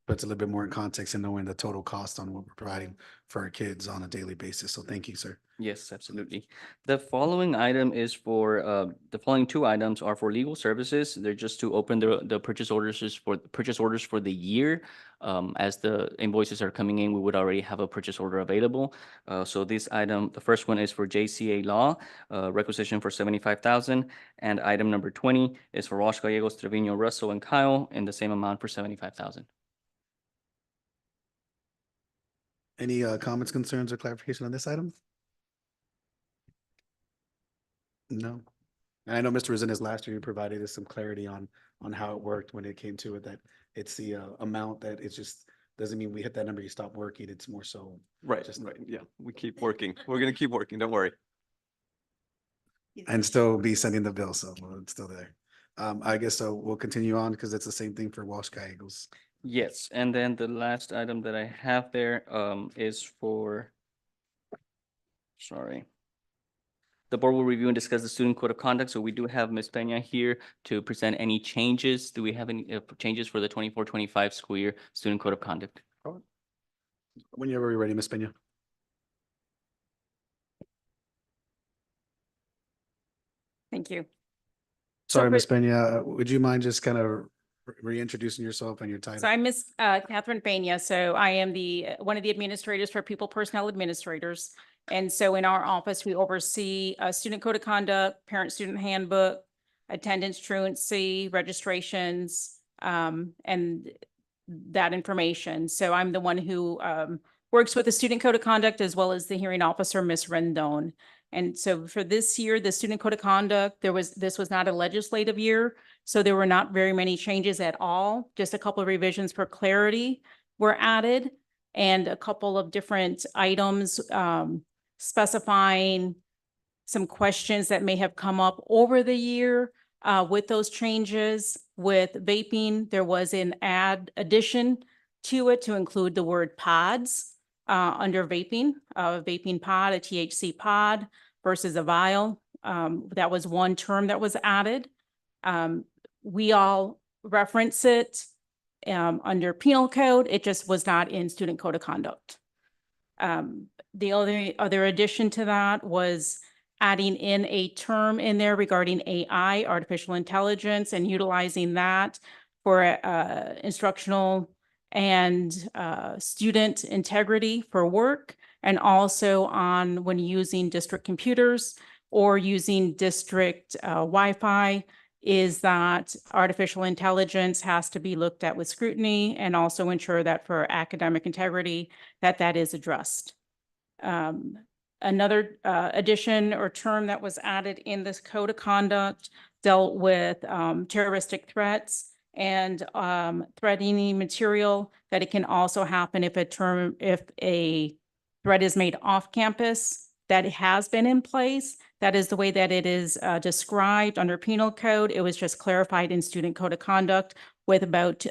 Puts a little bit more in context and knowing the total cost on what we're providing for our kids on a daily basis. So thank you, sir. Yes, absolutely. The following item is for, the following two items are for legal services. They're just to open the purchase orders for the year. As the invoices are coming in, we would already have a purchase order available. So this item, the first one is for JCA Law, requisition for 75,000. And item number 20 is for Rosh Gallegos, Trevino, Russell, and Kyle in the same amount for 75,000. Any comments, concerns, or clarification on this item? No. And I know Mr. Resendez last year, you provided us some clarity on how it worked when it came to it, that it's the amount that it's just, doesn't mean we hit that number, you stop working. It's more so. Right, Just- right. Yeah, we keep working. We're gonna keep working. Don't worry. And still be sending the bill, so it's still there. I guess so we'll continue on because it's the same thing for Walsh Gallegos. Yes, and then the last item that I have there is for, sorry. The board will review and discuss the student code of conduct. So we do have Ms. Peña here to present any changes. Do we have any changes for the 24-25 school year student code of conduct? Whenever you're ready, Ms. Peña. Thank you. Sorry, for- Ms. Peña, would you mind just kind of reintroducing yourself and your title? So I'm Miss Catherine Peña. So I am one of the administrators for People Personnel Administrators. And so in our office, we oversee student code of conduct, parent-student handbook, attendance truancy, registrations, and that information. So I'm the one who works with the student code of conduct as well as the hearing officer, Ms. Rendon. And so for this year, the student code of conduct, this was not a legislative year, so there were not very many changes at all. Just a couple of revisions for clarity were added and a couple of different items specifying some questions that may have come up over the year with those changes. With vaping, there was an addition to it to include the word pods under vaping, vaping pod, a THC pod versus a vial. That was one term that was added. We all reference it under penal code. It just was not in student code of conduct. The other addition to that was adding in a term in there regarding AI, artificial intelligence, and utilizing that for instructional and student integrity for work, and also on when using district computers or using district Wi-Fi, is that artificial intelligence has to be looked at with scrutiny and also ensure that for academic integrity, that is addressed. Another addition or term that was added in this code of conduct dealt with terroristic threats and threatening material, that it can also happen if a threat is made off campus. That has been in place. That is the way that it is described under penal code. It was just clarified in student code of conduct with about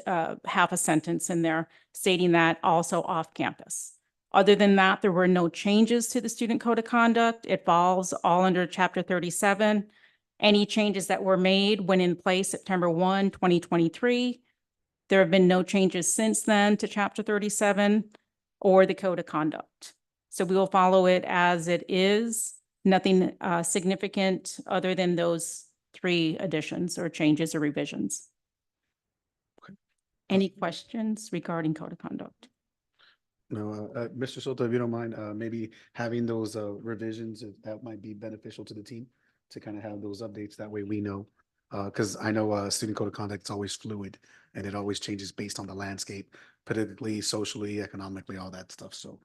half a sentence in there stating that also off campus. Other than that, there were no changes to the student code of conduct. It falls all under Chapter 37. Any changes that were made went in place September 1, 2023. There have been no changes since then to Chapter 37. or the code of conduct. So we will follow it as it is, nothing significant other than those 3 additions or changes or revisions. Any questions regarding code of conduct? No, Mr. Soto, if you don't mind, maybe having those revisions, that might be beneficial to the team to kind of have those updates. That way we know. Because I know student code of conduct is always fluid and it always changes based on the landscape, politically, socially, economically, all that stuff. So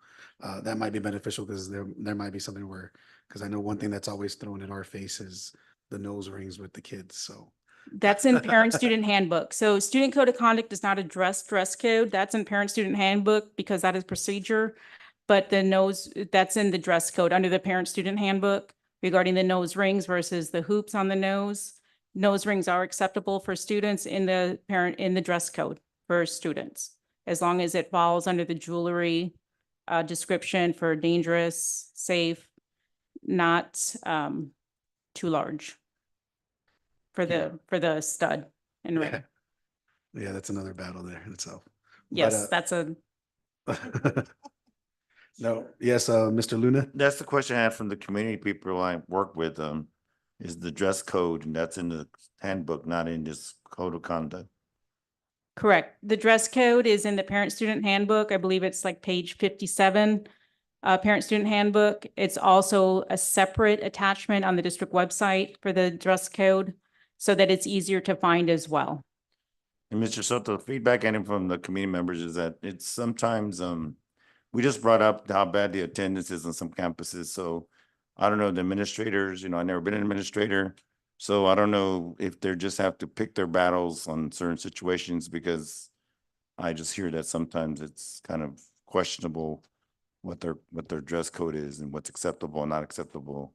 that might be beneficial because there might be something where, because I know one thing that's always thrown in our face is the nose rings with the kids. So That's in parent-student handbook. So student code of conduct does not address dress code. That's in parent-student handbook because that is procedure. But the nose, that's in the dress code under the parent-student handbook regarding the nose rings versus the hoops on the nose. Nose rings are acceptable for students in the dress code for students, as long as it falls under the jewelry description for dangerous, safe, not too large for the stud and ring. yeah, that's another battle there in itself. Yes, that's a, No, yes, Mr. Luna. That's the question I had from the community people I work with, is the dress code, and that's in the handbook, not in this code of conduct. correct. The dress code is in the parent-student handbook. I believe it's like page 57, parent-student handbook. It's also a separate attachment on the district website for the dress code so that it's easier to find as well. And Mr. Soto, the feedback getting from the community members is that it's sometimes, we just brought up how bad the attendance is on some campuses, so I don't know, the administrators, I've never been an administrator, so I don't know if they just have to pick their battles on certain situations, because I just hear that sometimes it's kind of questionable what their dress code is and what's acceptable and not acceptable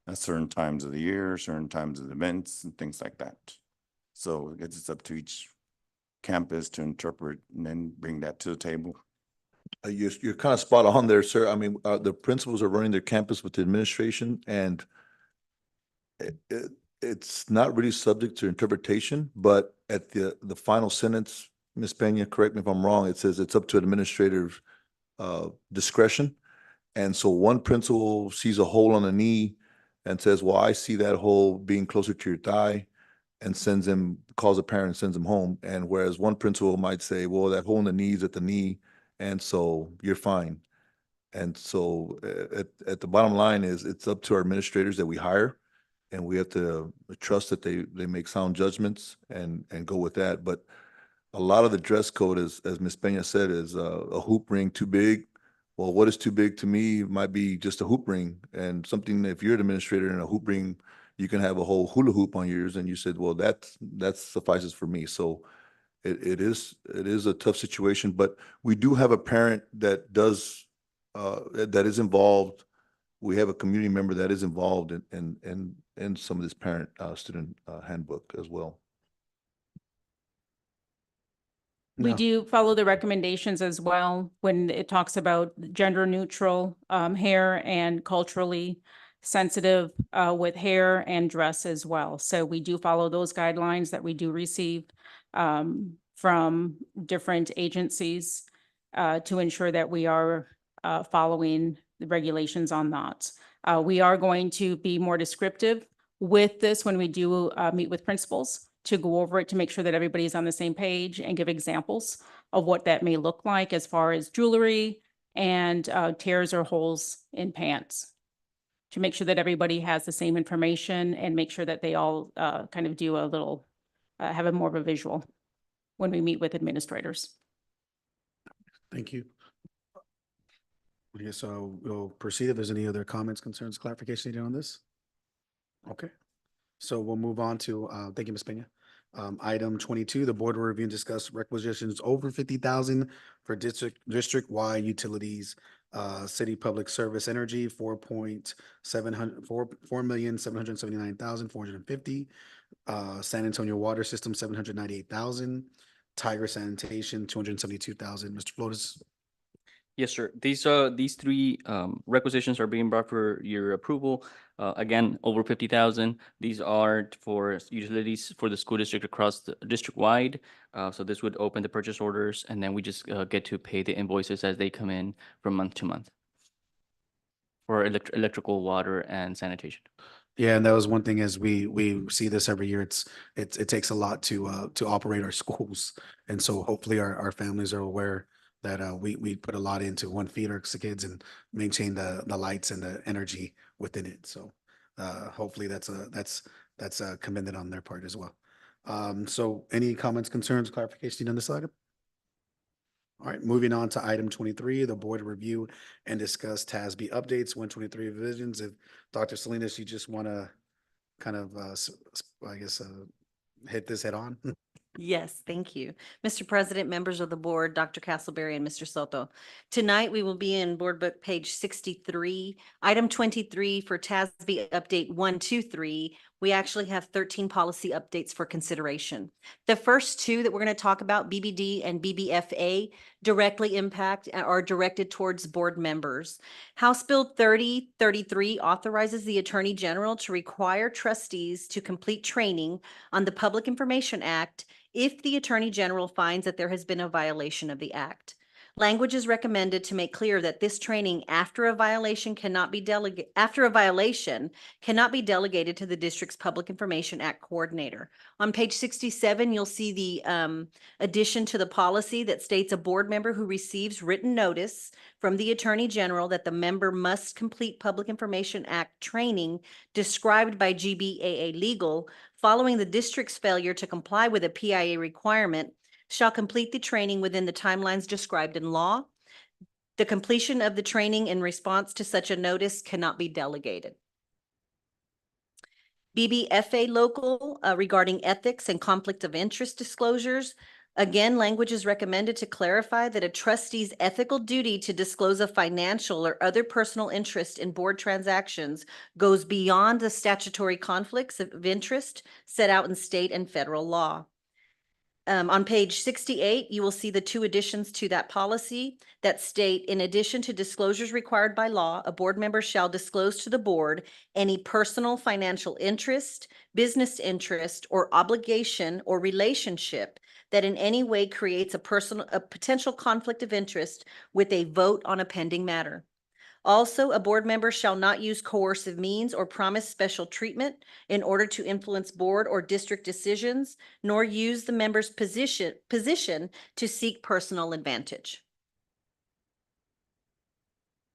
at certain times of the year, certain times of events and things like that. So I guess it's up to each campus to interpret and then bring that to the table. You're kind of spot on there, sir. I mean, the principals are running their campus with the administration, and it's not really subject to interpretation, but at the final sentence, Ms. Pena, correct me if I'm wrong, it says it's up to administrative discretion. And so one principal sees a hole on the knee and says, well, I see that hole being closer to your thigh, and calls a parent and sends them home. And whereas one principal might say, well, that hole in the knee is at the knee, and so you're fine. And so at the bottom line is, it's up to our administrators that we hire, and we have to trust that they make sound judgments and go with that. But a lot of the dress code, as Ms. Pena said, is a hoop ring too big. Well, what is too big to me might be just a hoop ring, and something, if you're an administrator in a hoop ring, you can have a whole hula hoop on yours, and you said, well, that suffices for me. So it is a tough situation, but we do have a parent that is involved. We have a community member that is involved in some of this parent student handbook as well. We No. do follow the recommendations as well when it talks about gender neutral hair and culturally sensitive with hair and dress as well. So we do follow those guidelines that we do receive from different agencies to ensure that we are following the regulations on that. We are going to be more descriptive with this when we do meet with principals to go over it, to make sure that everybody's on the same page and give examples of what that may look like as far as jewelry and tears or holes in pants, to make sure that everybody has the same information and make sure that they all kind of do a little, have a more of a visual when we meet with administrators. Thank you. I guess we'll proceed if there's any other comments, concerns, clarification needed on this. Okay, so we'll move on to, thank you, Ms. Pena. Item 22, the board will review and discuss requisitions over 50,000 for district-wide utilities, city public service energy, 4,779,450, San Antonio water system, 798,000, Tiger sanitation, 272,000. Mr. Flores. Yes, sir. These three requisitions are being brought for your approval. Again, over 50,000. These are for utilities for the school district across the district wide. So this would open the purchase orders, and then we just get to pay the invoices as they come in from month to month for electrical, water, and sanitation. Yeah, and that was one thing as we see this every year. It takes a lot to operate our schools. And so hopefully our families are aware that we put a lot into one, feed our kids and maintain the lights and the energy within it. So hopefully that's commended on their part as well. So any comments, concerns, clarification on this item? All right, moving on to item 23, the board review and discuss TASB updates, 123 revisions. If Dr. Salinas, you just want to kind of, hit this head on. Yes, thank you. Mr. President, members of the board, Dr. Castleberry and Mr. Soto. Tonight, we will be in Board Book page 63. Item 23 for TASB Update 123. We actually have 13 policy updates for consideration. The first two that we're going to talk about, BBD and BBFA, directly impact are directed towards board members. House Bill 3033 authorizes the Attorney General to require trustees to complete training on the Public Information Act if the Attorney General finds that there has been a violation of the Act. Language is recommended to make clear that this training after a violation cannot be delegated to the district's Public Information Act coordinator. On page 67, you'll see the addition to the policy that states a board member who receives written notice from the Attorney General that the member must complete Public Information Act training described by GBAA Legal following the district's failure to comply with a PIA requirement shall complete the training within the timelines described in law. The completion of the training in response to such a notice cannot be delegated. BBFA local regarding ethics and conflict of interest disclosures. Again, language is recommended to clarify that a trustee's ethical duty to disclose a financial or other personal interest in board transactions goes beyond the statutory conflicts of interest set out in state and federal law. On page 68, you will see the two additions to that policy that state, in addition to disclosures required by law, a board member shall disclose to the board any personal financial interest, business interest, or obligation or relationship that in any way creates a potential conflict of interest with a vote on a pending matter. Also, a board member shall not use coercive means or promise special treatment in order to influence board or district decisions, nor use the member's position to seek personal advantage.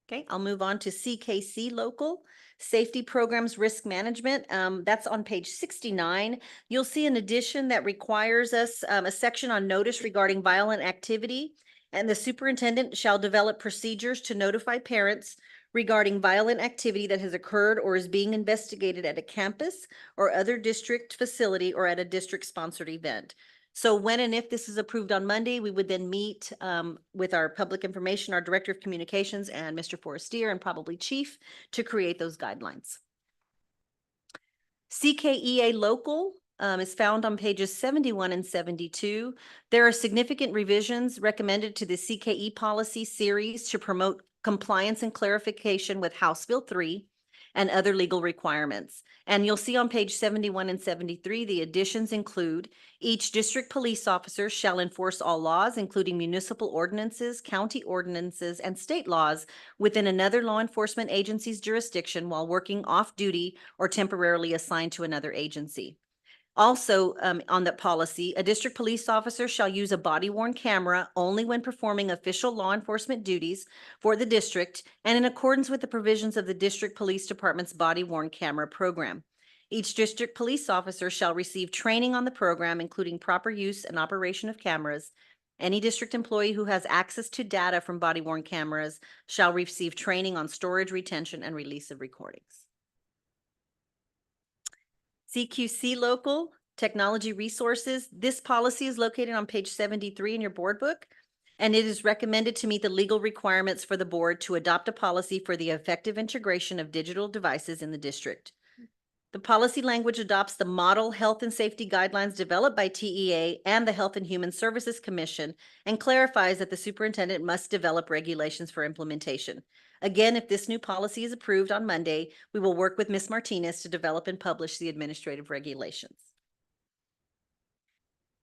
Okay, I'll move on to CKC local. Safety Programs Risk Management, that's on page 69. You'll see an addition that requires us a section on notice regarding violent activity. And the superintendent shall develop procedures to notify parents regarding violent activity that has occurred or is being investigated at a campus or other district facility or at a district-sponsored event. So when and if this is approved on Monday, we would then meet with our public information, our Director of Communications, and Mr. Forestier, and probably Chief, to create those guidelines. CKEA local is found on pages 71 and 72. There are significant revisions recommended to the CKE policy series to promote compliance and clarification with House Bill 3 and other legal requirements. And you'll see on page 71 and 73, the additions include each district police officer shall enforce all laws, including municipal ordinances, county ordinances, and state laws within another law enforcement agency's jurisdiction while working off duty or temporarily assigned to another agency. Also, on that policy, a district police officer shall use a body-worn camera only when performing official law enforcement duties for the district and in accordance with the provisions of the District Police Department's body-worn camera program. Each district police officer shall receive training on the program, including proper use and operation of cameras. Any district employee who has access to data from body-worn cameras shall receive training on storage, retention, and release of recordings. CQC local, technology resources. This policy is located on page 73 in your board book, and it is recommended to meet the legal requirements for the board to adopt a policy for the effective integration of digital devices in the district. The policy language adopts the model health and safety guidelines developed by TEA and the Health and Human Services Commission and clarifies that the superintendent must develop regulations for implementation. Again, if this new policy is approved on Monday, we will work with Ms. Martinez to develop and publish the administrative regulations.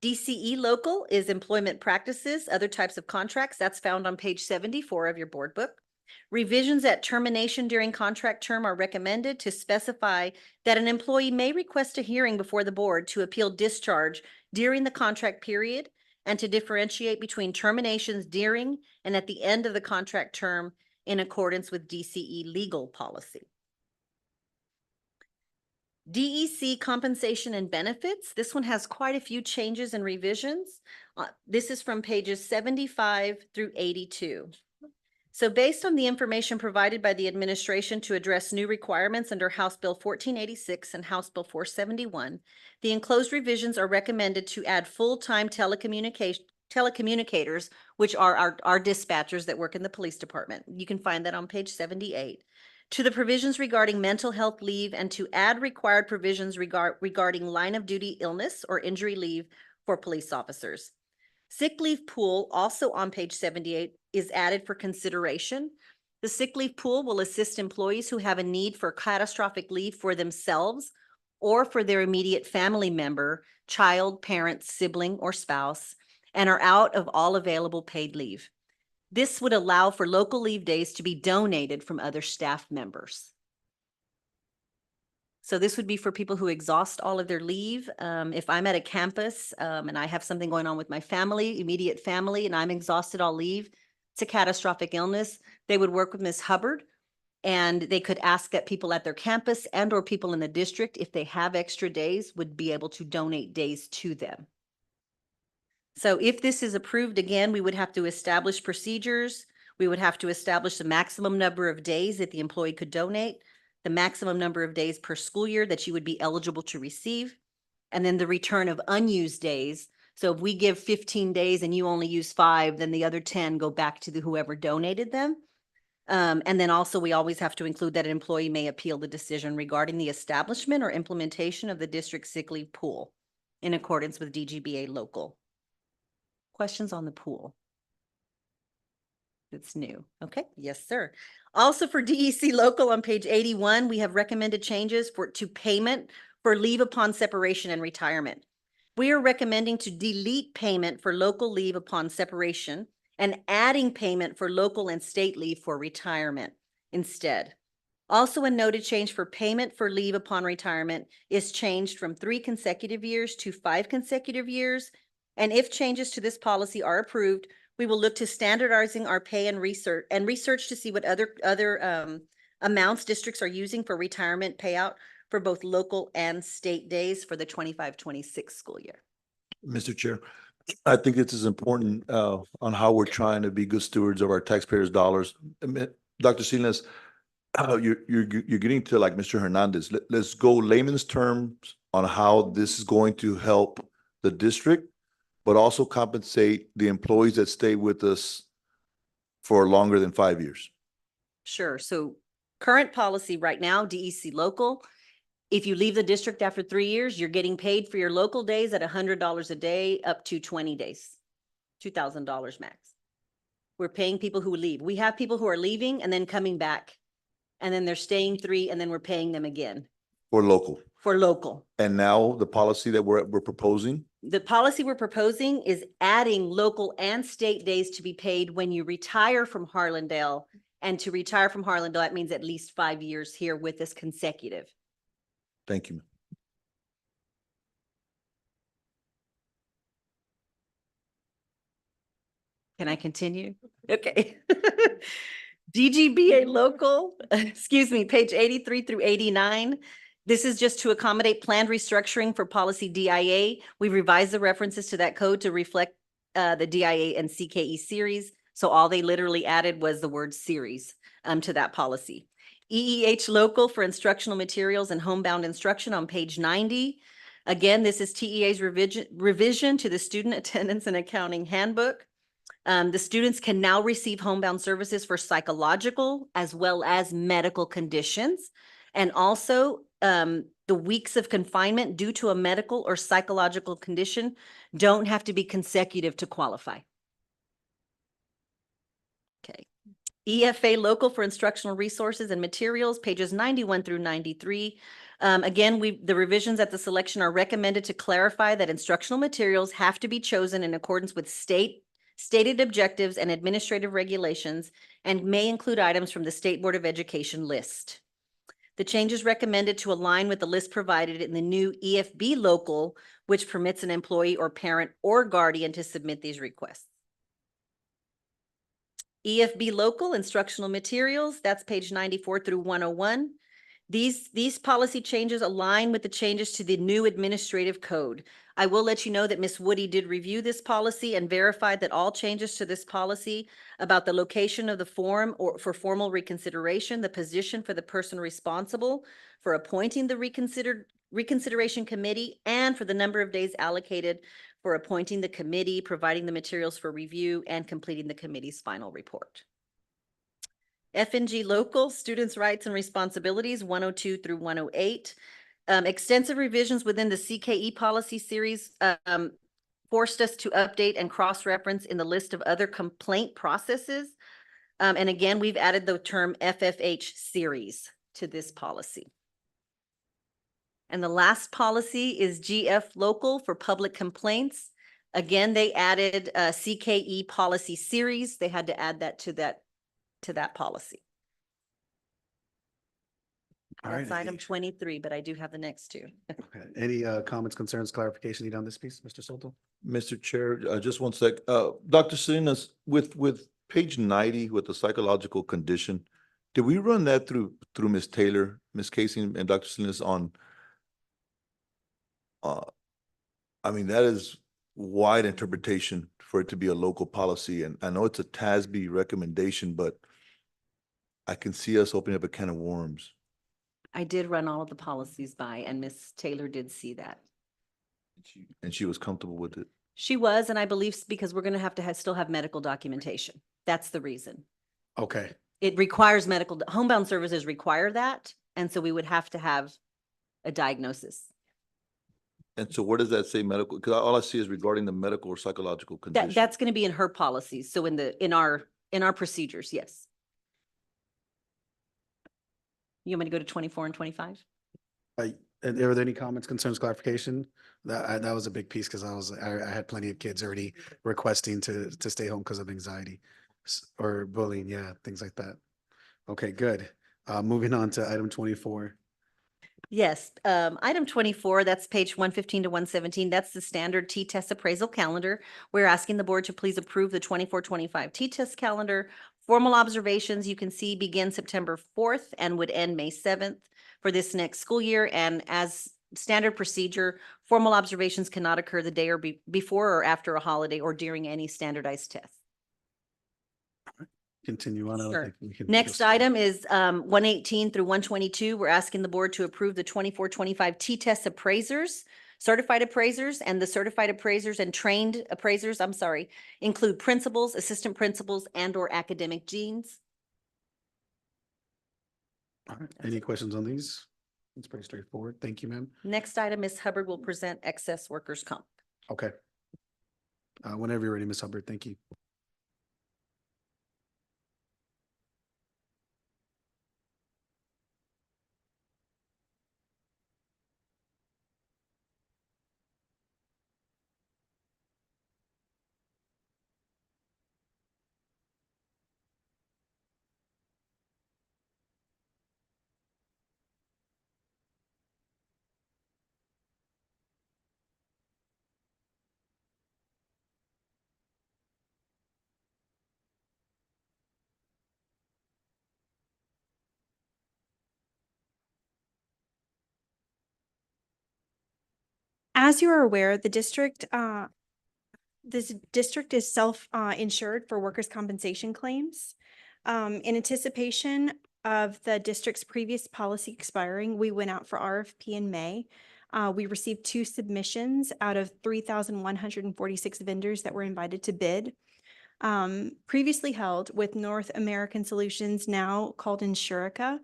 DCE local is employment practices, other types of contracts. That's found on page 74 of your board book. Revisions at termination during contract term are recommended to specify that an employee may request a hearing before the board to appeal discharge during the contract period and to differentiate between terminations during and at the end of the contract term in accordance with DCE legal policy. DEC compensation and benefits. This one has quite a few changes and revisions. This is from pages 75 through 82. So based on the information provided by the administration to address new requirements under House Bill 1486 and House Bill 471, the enclosed revisions are recommended to add full-time telecommunicators, which are our dispatchers that work in the police department. You can find that on page 78. To the provisions regarding mental health leave and to add required provisions regarding line of duty illness or injury leave for police officers. Sick leave pool, also on page 78, is added for consideration. The sick leave pool will assist employees who have a need for catastrophic leave for themselves or for their immediate family member, child, parent, sibling, or spouse, and are out of all available paid leave. This would allow for local leave days to be donated from other staff members. So this would be for people who exhaust all of their leave. If I'm at a campus and I have something going on with my family, immediate family, and I'm exhausted, I'll leave. It's a catastrophic illness. They would work with Ms. Hubbard and they could ask that people at their campus and or people in the district, if they have extra days, would be able to donate days to them. So if this is approved, again, we would have to establish procedures. We would have to establish the maximum number of days that the employee could donate, the maximum number of days per school year that you would be eligible to receive, and then the return of unused days. So if we give 15 days and you only use 5, then the other 10 go back to whoever donated them. And then also we always have to include that an employee may appeal the decision regarding the establishment or implementation of the district sick leave pool in accordance with DGBA local. Questions on the pool? It's new. Okay. Yes, sir. Also for DEC local on page 81, we have recommended changes to payment for leave upon separation and retirement. We are recommending to delete payment for local leave upon separation and adding payment for local and state leave for retirement instead. Also, a noted change for payment for leave upon retirement is changed from 3 consecutive years to 5 consecutive years. And if changes to this policy are approved, we will look to standardizing our pay and research to see what other amounts districts are using for retirement payout for both local and state days for the 25-26 school year. Mr. Chair, I think it is important on how we're trying to be good stewards of our taxpayers' dollars. Dr. Salinas, you're getting to like Mr. Hernandez. Let's go layman's terms on how this is going to help the district, but also compensate the employees that stay with us for longer than 5 years. Sure. So current policy right now, DEC local, if you leave the district after 3 years, you're getting paid for your local days at $100 a day up to 20 days, $2,000 max. We're paying people who leave. We have people who are leaving and then coming back, and then they're staying 3, and then we're paying them again. For local. For local. And now the policy that we're proposing? The policy we're proposing is adding local and state days to be paid when you retire from Harlandale. And to retire from Harlandale, that means at least 5 years here with us consecutive. Thank you. Can I continue? Okay. DGBA local, excuse me, page 83 through 89. This is just to accommodate planned restructuring for policy DIA. We revised the references to that code to reflect the DIA and CKE series. So all they literally added was the word series to that policy. EEH local for instructional materials and homebound instruction on page 90. Again, this is TEA's revision to the student attendance and accounting handbook. The students can now receive homebound services for psychological as well as medical conditions. And also The weeks of confinement due to a medical or psychological condition don't have to be consecutive to qualify. Okay. EFA local for instructional resources and materials, pages 91 through 93. Again, the revisions at the selection are recommended to clarify that instructional materials have to be chosen in accordance with stated objectives and administrative regulations and may include items from the State Board of Education list. The changes recommended to align with the list provided in the new EFB local, which permits an employee or parent or guardian to submit these requests. EFB local instructional materials, that's page 94 through 101. These policy changes align with the changes to the new administrative code. I will let you know that Ms. Woody did review this policy and verified that all changes to this policy about the location of the form or for formal reconsideration, the position for the person responsible for appointing the reconsideration committee, and for the number of days allocated for appointing the committee, providing the materials for review, and completing the committee's final report. F&G local, students' rights and responsibilities, 102 through 108. Extensive revisions within the CKE policy series forced us to update and cross-reference in the list of other complaint processes. And again, we've added the term FFH series to this policy. And the last policy is GF local for public complaints. Again, they added a CKE policy series. They had to add that to that policy. All right. That's item 23, but I do have the next two. Okay. Any comments, concerns, clarification needed on this piece, Mr. Soto? Mr. Chair, just one sec. Dr. Salinas, with page 90 with the psychological condition, did we run that through Ms. Taylor, Ms. Casey, and Dr. Salinas on? I mean, that is wide interpretation for it to be a local policy, and I know it's a TASB recommendation, but I can see us opening up a can of worms. I did run all of the policies by, and Ms. Taylor did see that. And she was comfortable with it. She was, and I believe because we're going to have still have medical documentation. That's the reason. Okay. It requires homebound services require that, and so we would have to have a diagnosis. And so where does that say medical? Because all I see is regarding the medical or psychological condition. That's going to be in her policies. So in our procedures, yes. You want me to go to 24 and 25? And are there any comments, concerns, clarification? That was a big piece because I had plenty of kids already requesting to stay home because of anxiety or bullying. Yeah, things like that. Okay, good. Moving on to item 24. Yes, item 24, that's page 115 to 117. That's the standard T-test appraisal calendar. We're asking the board to please approve the 24-25 T-test calendar. Formal observations, you can see, begin September 4th and would end May 7th for this next school year. And as standard procedure, formal observations cannot occur the day or before or after a holiday or during any standardized test. Continue on. I don't Sure. think we can Next just- item is 118 through 122. We're asking the board to approve the 24-25 T-test appraisers, certified appraisers, and the certified appraisers and trained appraisers, include principals, assistant principals, and/or academic deans. All right. Any questions on these? It's pretty straightforward. Thank you, ma'am. Next item, Ms. Hubbard will present excess workers' comp. Okay. Whenever you're ready, Ms. Hubbard. Thank you. As you are aware, this district is self-insured for workers' compensation claims. In anticipation of the district's previous policy expiring, we went out for RFP in May. We received 2 submissions out of 3,146 vendors that were invited to bid. Previously held with North American Solutions, now called Insurica.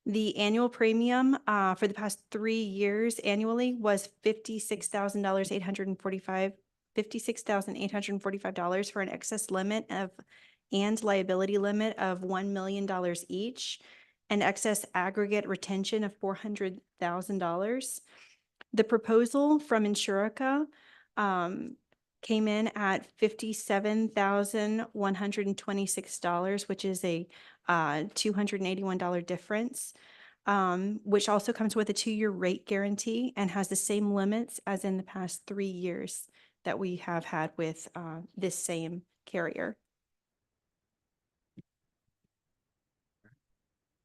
The annual premium for the past 3 years annually was $56,845 for an excess limit of and liability limit of $1 million each, an excess aggregate retention of $400,000. The proposal from Insurica came in at $57,126, which is a $281 difference, which also comes with a 2-year rate guarantee and has the same limits as in the past 3 years that we have had with this same carrier.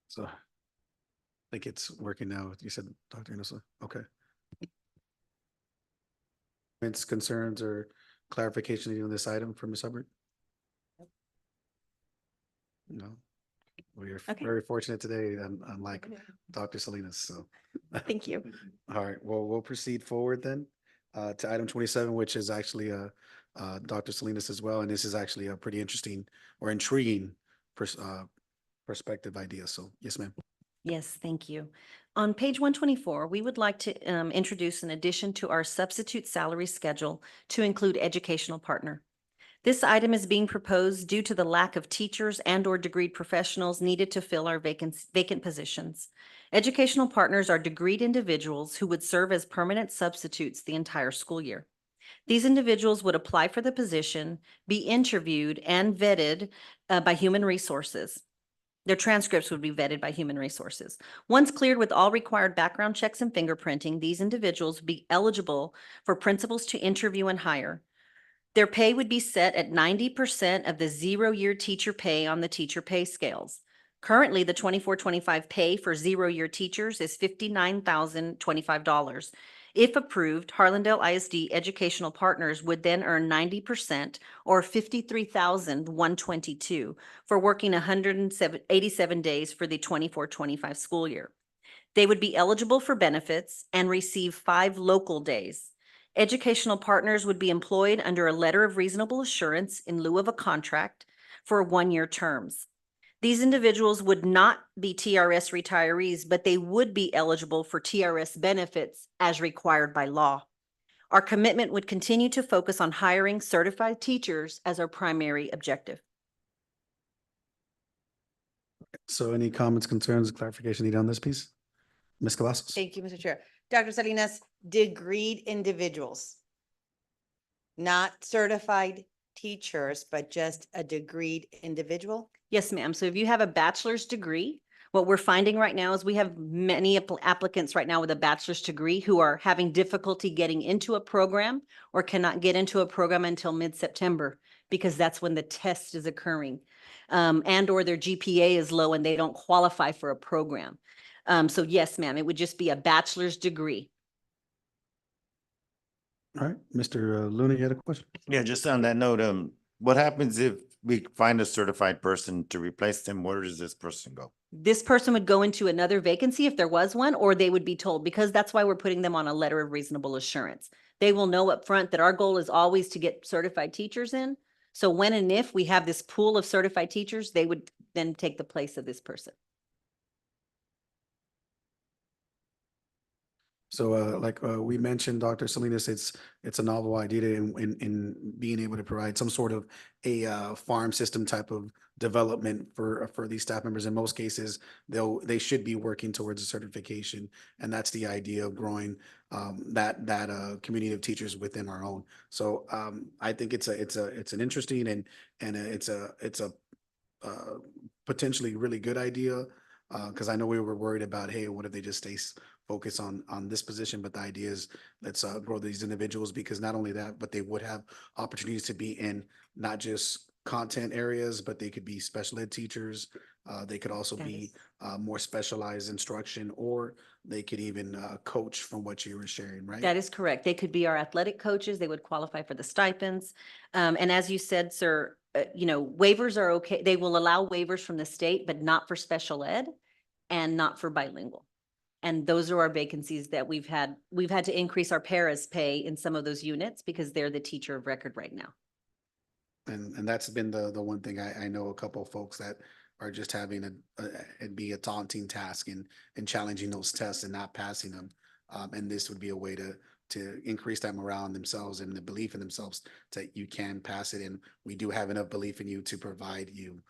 So I think it's working now. You said, Dr. Inosa, okay. Comments, concerns, or clarification on this item from Ms. Hubbard? No. We are Okay. very fortunate today, unlike Dr. Salinas, so. Thank you. All right, well, we'll proceed forward then to item 27, which is actually Dr. Salinas as well, and this is actually a pretty interesting or intriguing perspective idea, so yes, ma'am. Yes, thank you. On page 124, we would like to introduce an addition to our substitute salary schedule to include educational partner. This item is being proposed due to the lack of teachers and/or degreed professionals needed to fill our vacant positions. Educational partners are degreed individuals who would serve as permanent substitutes the entire school year. These individuals would apply for the position, be interviewed and vetted by Human Resources. Their transcripts would be vetted by Human Resources. Once cleared with all required background checks and fingerprinting, these individuals would be eligible for principals to interview and hire. Their pay would be set at 90% of the 0-year teacher pay on the teacher pay scales. Currently, the 24-25 pay for 0-year teachers is $59,025. If approved, Harlandale ISD Educational Partners would then earn 90% or $53,122 for working 187 days for the 24-25 school year. They would be eligible for benefits and receive 5 local days. Educational partners would be employed under a letter of reasonable assurance in lieu of a contract for 1-year terms. These individuals would not be TRS retirees, but they would be eligible for TRS benefits as required by law. Our commitment would continue to focus on hiring certified teachers as our primary objective. So any comments, concerns, clarification needed on this piece? Ms. Cavazos? Thank you, Mr. Chair. Dr. Salinas, degreed individuals, not certified teachers, but just a degreed individual? Yes, ma'am. So if you have a bachelor's degree, what we're finding right now is we have many applicants right now with a bachelor's degree who are having difficulty getting into a program or cannot get into a program until mid-September because that's when the test is occurring. And or their GPA is low and they don't qualify for a program. So yes, ma'am, it would just be a bachelor's degree. All right, Mr. Luna, you had a question? Yeah, just on that note, what happens if we find a certified person to replace them? Where does this person go? This person would go into another vacancy if there was one, or they would be told, because that's why we're putting them on a letter of reasonable assurance. They will know up front that our goal is always to get certified teachers in. So when and if we have this pool of certified teachers, they would then take the place of this person. So like we mentioned, Dr. Salinas, it's a novel idea in being able to provide some sort of a farm system type of development for these staff members. In most cases, they should be working towards a certification, and that's the idea of growing that community of teachers within our own. So I think it's an interesting and it's a potentially really good idea because I know we were worried about, hey, what if they just stay focus on this position, but the idea is let's grow these individuals, because not only that, but they would have opportunities to be in not just content areas, but they could be special ed teachers. They could also be more specialized instruction, or they could even coach from what you were sharing, right? That is correct. They could be our athletic coaches. They would qualify for the stipends. And as you said, sir, waivers are okay. They will allow waivers from the state, but not for special ed and not for bilingual. And those are our vacancies that we've had. We've had to increase our paras pay in some of those units because they're the teacher of record right now. And that's been the one thing I know a couple of folks that are just having it'd be a daunting task and challenging those tests and not passing them. And this would be a way to increase that morale in themselves and the belief in themselves that you can pass it. And we do have enough belief in you to provide you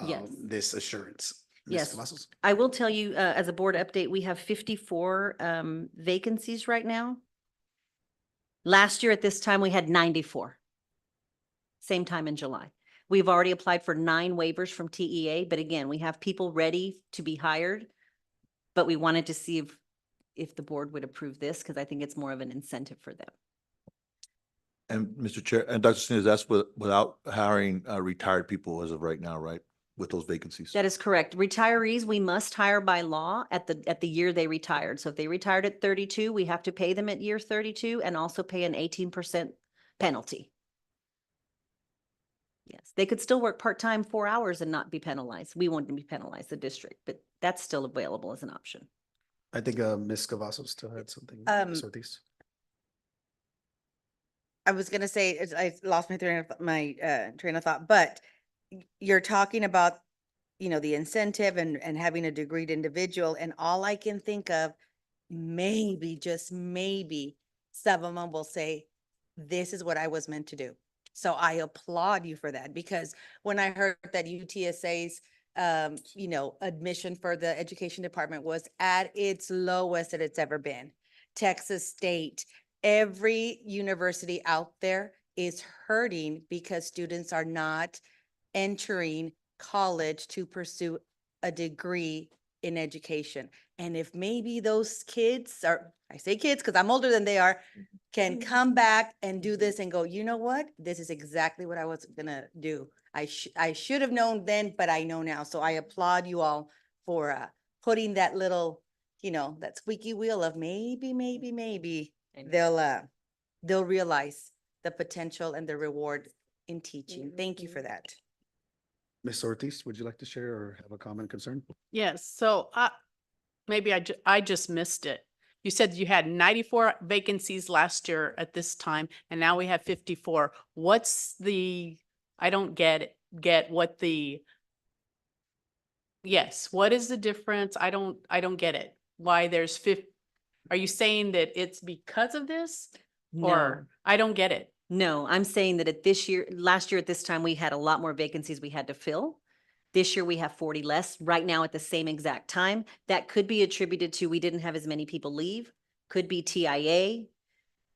Yes. this assurance. Ms. Yes. Cavazos? I will tell you, as a board update, we have 54 vacancies right now. Last year at this time, we had 94. Same time in July. We've already applied for 9 waivers from TEA, but again, we have people ready to be hired. But we wanted to see if the board would approve this, because I think it's more of an incentive for them. And Mr. Chair, and Dr. Sines, that's without hiring retired people as of right now, right? With those vacancies. That is correct. Retirees, we must hire by law at the year they retired. So if they retired at 32, we have to pay them at year 32 and also pay an 18% penalty. Yes, they could still work part-time 4 hours and not be penalized. We won't be penalized, the district, but that's still available as an option. I think Ms. Cavazos still had something. Ms. Ortiz? I was gonna say, I lost my train of thought, but you're talking about, the incentive and having a degreed individual, and all I can think of, maybe, just maybe, some of them will say, this is what I was meant to do. So I applaud you for that, because when I heard that UTSA's, admission for the education department was at its lowest that it's ever been. Texas State, every university out there is hurting because students are not entering college to pursue a degree in education. And if maybe those kids are, I say kids because I'm older than they are, can come back and do this and go, you know what? This is exactly what I was gonna do. I should have known then, but I know now. So I applaud you all for putting that little, that squeaky wheel of maybe they'll realize the potential and the reward in teaching. Thank you for that. Ms. Ortiz, would you like to share or have a comment, concern? Yes, so maybe I just missed it. You said you had 94 vacancies last year at this time, and now we have 54. What's I don't get what what is the difference? I don't get it. Why there's 50? Are you saying that it's because of this? Or I don't get it. No, I'm saying that last year at this time, we had a lot more vacancies we had to fill. This year we have 40 less right now at the same exact time. That could be attributed to we didn't have as many people leave, could be TIA,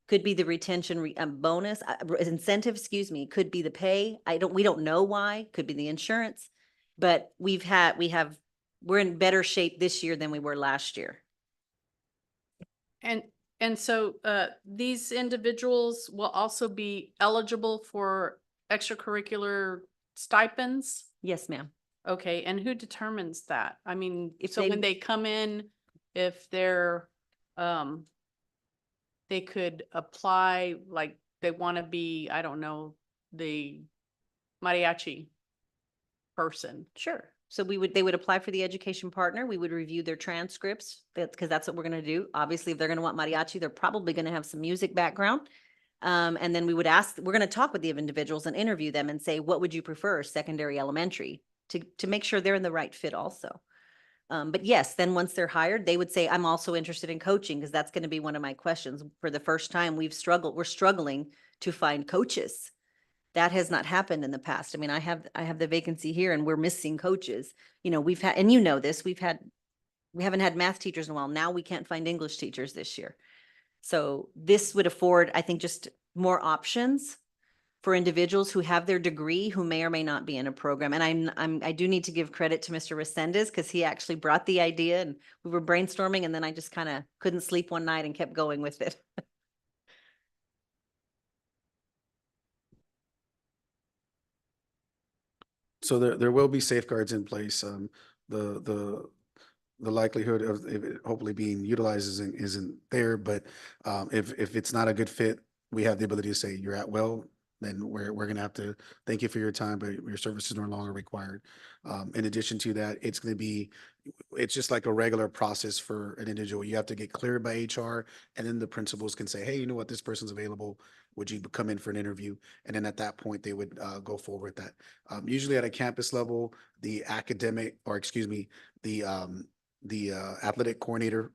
could be the retention bonus, incentive, could be the pay. We don't know why, could be the insurance, but we're in better shape this year than we were last year. And so these individuals will also be eligible for extracurricular stipends? Yes, ma'am. Okay, and who determines that? I mean, If so they- when they come in, if they're, they could apply, like they want to be, I don't know, the mariachi person. Sure. So they would apply for the education partner. We would review their transcripts because that's what we're going to do. Obviously, if they're going to want mariachi, they're probably going to have some music background. And then we would we're going to talk with the individuals and interview them and say, what would you prefer, secondary, elementary, to make sure they're in the right fit also. But yes, then once they're hired, they would say, I'm also interested in coaching, because that's going to be one of my questions. For the first time, we're struggling to find coaches. That has not happened in the past. I mean, I have the vacancy here and we're missing coaches. We've had, and this, we haven't had math teachers in a while. Now we can't find English teachers this year. So this would afford, I think, just more options for individuals who have their degree, who may or may not be in a program. And I do need to give credit to Mr. Resendez, because he actually brought the idea and we were brainstorming, and then I just kind of couldn't sleep one night and kept going with it. So there will be safeguards in place. The likelihood of it hopefully being utilized isn't there, but if it's not a good fit, we have the ability to say you're at will, then we're gonna have to thank you for your time, but your service is no longer required. In addition to that, it's just like a regular process for an individual. You have to get cleared by HR, and then the principals can say, hey, you know what, this person's available. Would you come in for an interview? And then at that point, they would go forward with that. Usually at a campus level, the athletic coordinator,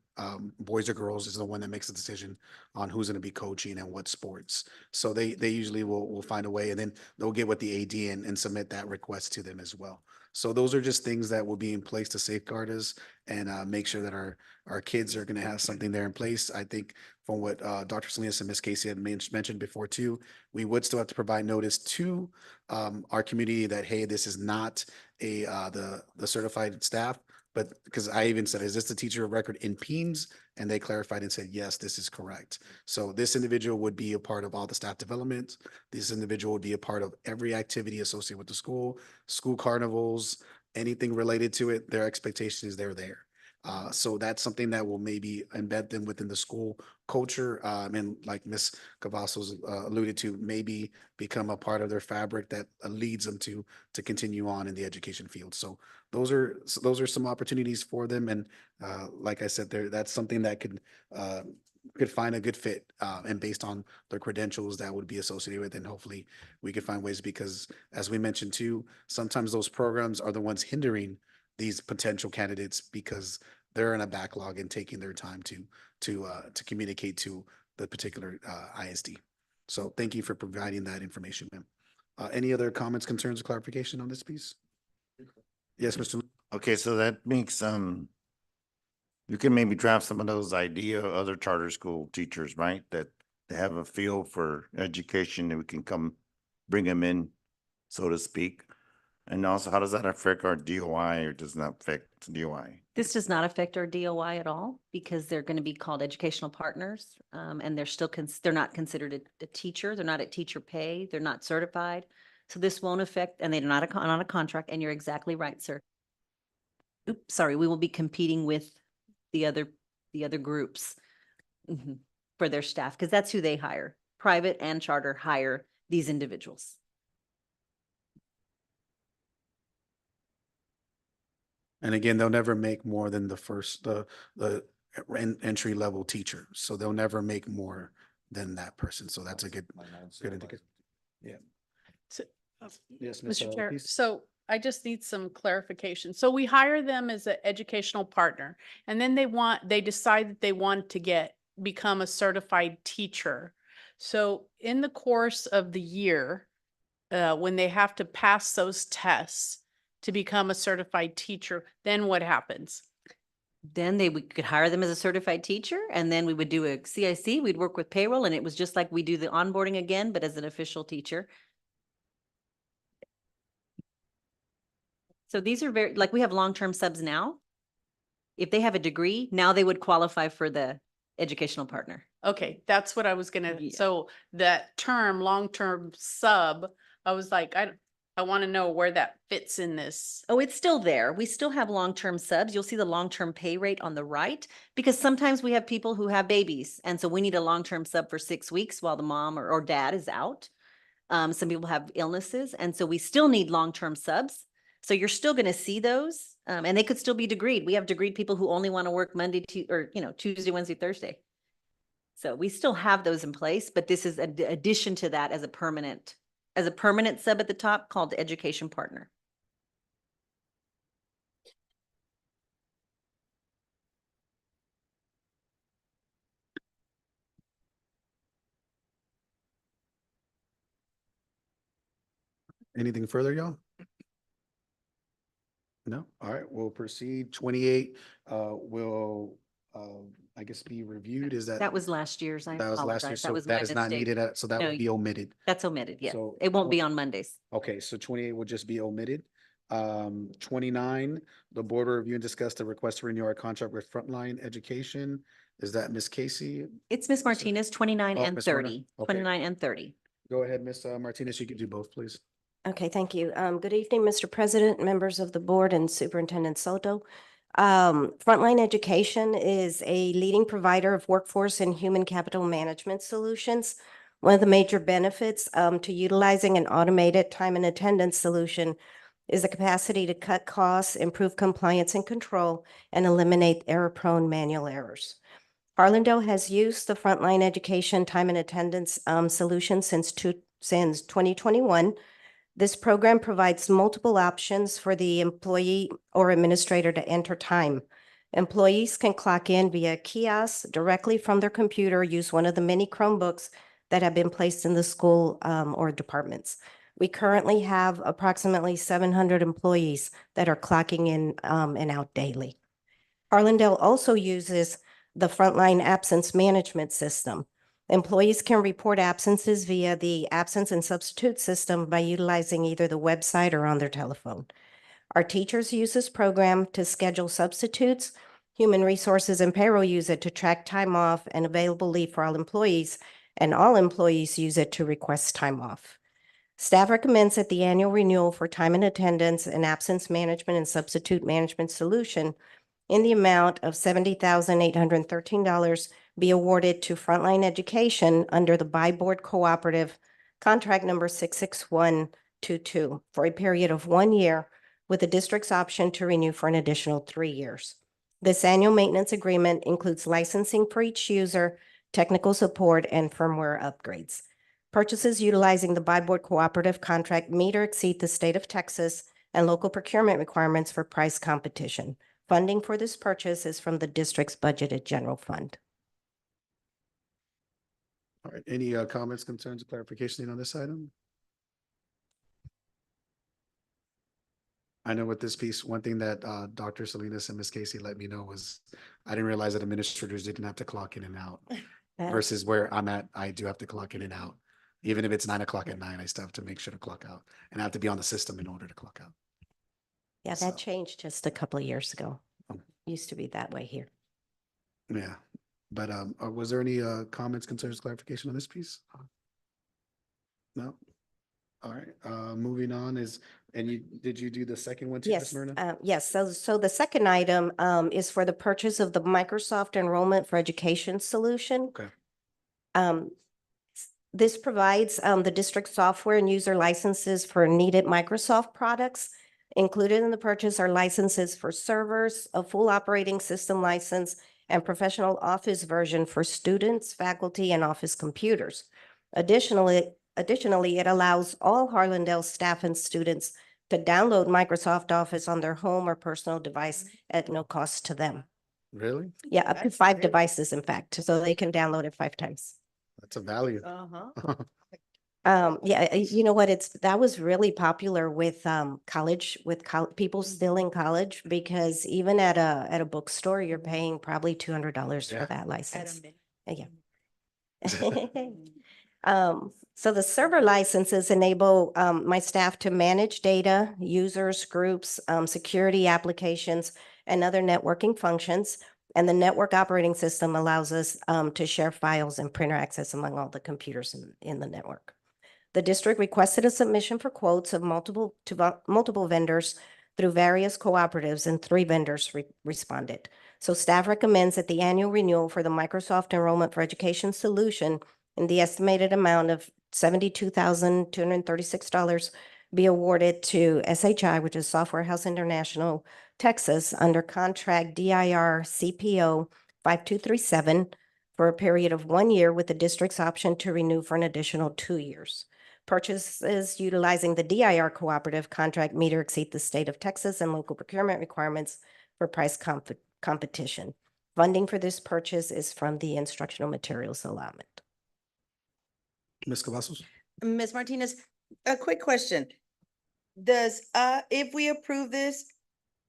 boys or girls, is the one that makes the decision on who's going to be coaching and what sports. So they usually will find a way, and then they'll get with the AD and submit that request to them as well. So those are just things that will be in place to safeguard us and make sure that our kids are going to have something there in place. I think from what Dr. Salinas and Ms. Casey had mentioned before too, we would still have to provide notice to our community that, hey, this is not the certified staff. But because I even said, is this the teacher of record in Peens? And they clarified and said, yes, this is correct. So this individual would be a part of all the staff development. This individual would be a part of every activity associated with the school carnivals, anything related to it. Their expectation is they're there. So that's something that will maybe embed them within the school culture. And like Ms. Cavazos alluded to, maybe become a part of their fabric that leads them to continue on in the education field. So those are some opportunities for them. And like I said, that's something that could find a good fit and based on their credentials that would be associated with, and hopefully we could find ways, because as we mentioned too, sometimes those programs are the ones hindering these potential candidates because they're in a backlog and taking their time to communicate to the particular ISD. So thank you for providing that information, ma'am. Any other comments, concerns, or clarification on this piece? Yes, Mr. Lu- Okay, so that makes, you can maybe draft some of those other charter school teachers, right? That they have a feel for education and we can come bring them in, so to speak. And also, how does that affect our DOI, or does not affect DOI? This does not affect our DOI at all because they're going to be called educational partners. And they're still, they're not considered a teacher. They're not at teacher pay. They're not certified. So this won't affect, and they're not on a contract. And you're exactly right, sir. Oops, sorry, we will be competing with the other groups for their staff, because that's who they hire. Private and charter hire these individuals. And again, they'll never make more than the entry level teacher. So they'll never make more than that person. So that's a good indicator. Yeah. So, Yes, Ms. Mr. Chair, Peace? so I just need some clarification. So we hire them as an educational partner, and then they decide that they want to become a certified teacher. So in the course of the year, when they have to pass those tests to become a certified teacher, then what happens? Then we could hire them as a certified teacher, and then we would do a CIC, we'd work with payroll, and it was just like we do the onboarding again, but as an official teacher. So these are we have long-term subs now. If they have a degree, now they would qualify for the educational partner. Okay, that's what I was Yeah. so that term, long-term sub, I was like, I want to know where that fits in this. Oh, it's still there. We still have long-term subs. You'll see the long-term pay rate on the right, because sometimes we have people who have babies. And so we need a long-term sub for 6 weeks while the mom or dad is out. Some people have illnesses. And so we still need long-term subs. So you're still going to see those, and they could still be degreed. We have degreed people who only want to work Monday to, Tuesday, Wednesday, Thursday. So we still have those in place, but this is an addition to that as a permanent sub at the top called the education partner. Anything further, y'all? No? All right, we'll proceed. 28 will, I guess, be reviewed. Is that? That was last year's. I That was last year, apologize. so was that my is not mistake. needed, so that No, will be omitted. That's omitted, yes. So- It won't be on Mondays. Okay, so 28 will just be omitted. 29, the board will review and discuss the request to renew our contract with Frontline Education. Is that Ms. Casey? It's Ms. Martinez, 29 Oh, and Ms. Warner? 30. Okay. 29 and 30. Go ahead, Ms. Martinez, you can do both, please. Okay, thank you. Good evening, Mr. President, members of the board, and Superintendent Soto. Frontline Education is a leading provider of workforce and human capital management solutions. One of the major benefits to utilizing an automated time and attendance solution is the capacity to cut costs, improve compliance and control, and eliminate error-prone manual errors. Harlandale has used the Frontline Education Time and Attendance solution since 2021. This program provides multiple options for the employee or administrator to enter time. Employees can clock in via kiosk directly from their computer, use one of the many Chromebooks that have been placed in the school or departments. We currently have approximately 700 employees that are clocking in and out daily. Harlandale also uses the Frontline Absence Management System. Employees can report absences via the absence and substitute system by utilizing either the website or on their telephone. Our teachers use this program to schedule substitutes. Human Resources and Payroll use it to track time off and available leave for all employees, and all employees use it to request time off. Staff recommends that the annual renewal for time and attendance and absence management and substitute management solution in the amount of $70,813 be awarded to Frontline Education under the By-Board Cooperative Contract Number 66122 for a period of 1 year with the district's option to renew for an additional 3 years. This annual maintenance agreement includes licensing for each user, technical support, and firmware upgrades. Purchases utilizing the By-Board Cooperative Contract meet or exceed the state of Texas and local procurement requirements for price competition. Funding for this purchase is from the district's budgeted general fund. All right, any comments, concerns, or clarification on this item? I know with this piece, one thing that Dr. Salinas and Ms. Casey let me know was I didn't realize that administrators didn't have to clock in and out versus where I'm at, I do have to clock in and out. Even if it's 9 o'clock at night, I still have to make sure to clock out and I have to be on the system in order to clock out. Yeah, So- that changed just a couple of years ago. Used to be that way here. Yeah, but was there any comments, concerns, clarification on this piece? No? All right, moving on is, and did you do the second one too, Ms. Yes, Myrna? yes. So the second item is for the purchase of the Microsoft Enrollment for Education solution. Okay. This provides the district software and user licenses for needed Microsoft products. Included in the purchase are licenses for servers, a full operating system license, and professional office version for students, faculty, and office computers. Additionally, it allows all Harlandale staff and students to download Microsoft Office on their home or personal device at no cost to them. Really? Yeah, up to That's 5 great. devices, in fact, so they can download it 5 times. That's a value. Uh-huh. You know what, that was really popular with college, with people still in college, because even at a bookstore, you're paying probably $200 Yeah. for that license. Yeah. Mm. So the server licenses enable my staff to manage data, users, groups, security applications, and other networking functions. And the network operating system allows us to share files and printer access among all the computers in the network. The district requested a submission for quotes of multiple vendors through various cooperatives, and 3 vendors responded. So staff recommends that the annual renewal for the Microsoft Enrollment for Education solution in the estimated amount of $72,236 be awarded to SHI, which is Software House International, Texas, under contract DIR CPO 5237 for a period of 1 year with the district's option to renew for an additional 2 years. Purchases utilizing the DIR cooperative contract meet or exceed the state of Texas and local procurement requirements for price competition. Funding for this purchase is from the instructional materials allotment. Ms. Cavazos? Ms. Martinez, a quick question. Does, if we approve this,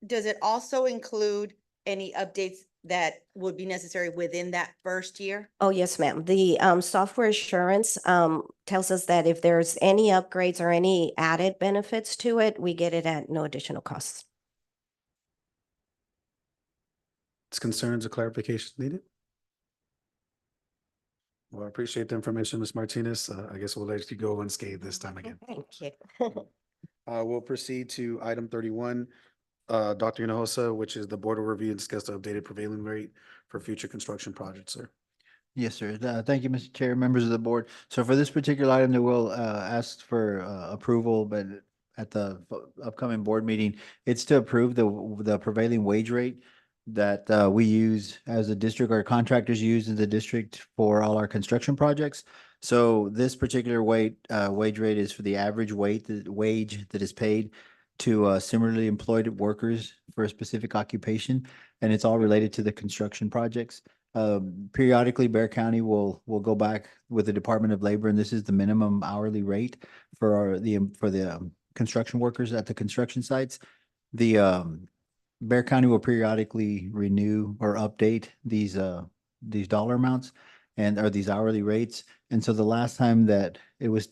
does it also include any updates that would be necessary within that first year? Oh, yes, ma'am. The software assurance tells us that if there's any upgrades or any added benefits to it, we get it at no additional costs. Concerns or clarifications needed? Well, I appreciate the information, Ms. Martinez. I guess we'll let you go unscathed this time again. Thank you. We'll proceed to item 31. Dr. Hinojosa, which is the board will review and discuss the updated prevailing rate for future construction projects, sir. Yes, sir. Thank you, Mr. Chair, members of the board. So for this particular item that we'll ask for approval, but at the upcoming board meeting, it's to approve the prevailing wage rate that we use as a district, our contractors use in the district for all our construction projects. So this particular wage rate is for the average wage that is paid to similarly employed workers for a specific occupation, and it's all related to the construction projects. Periodically, Bear County will go back with the Department of Labor, and this is the minimum hourly rate for the construction workers at the construction sites. The Bear County will periodically renew or update these dollar amounts or these hourly rates. And so the last time that it was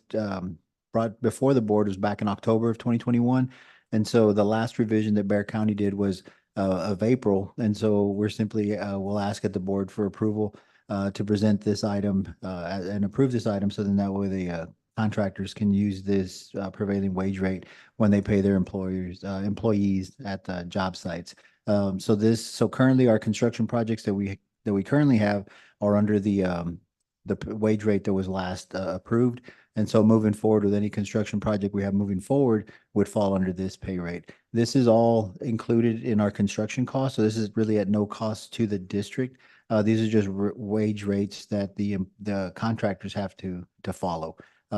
brought before the board was back in October of 2021. And so the last revision that Bear County did was of April. And so we're simply, we'll ask at the board for approval to present this item and approve this item. So then that way the contractors can use this prevailing wage rate when they pay their employees at the job sites. So currently our construction projects that we currently have are under the wage rate that was last approved. And so moving forward with any construction project we have moving forward would fall under this pay rate. This is all included in our construction costs. So this is really at no cost to the district. These are just wage rates that the contractors have to follow.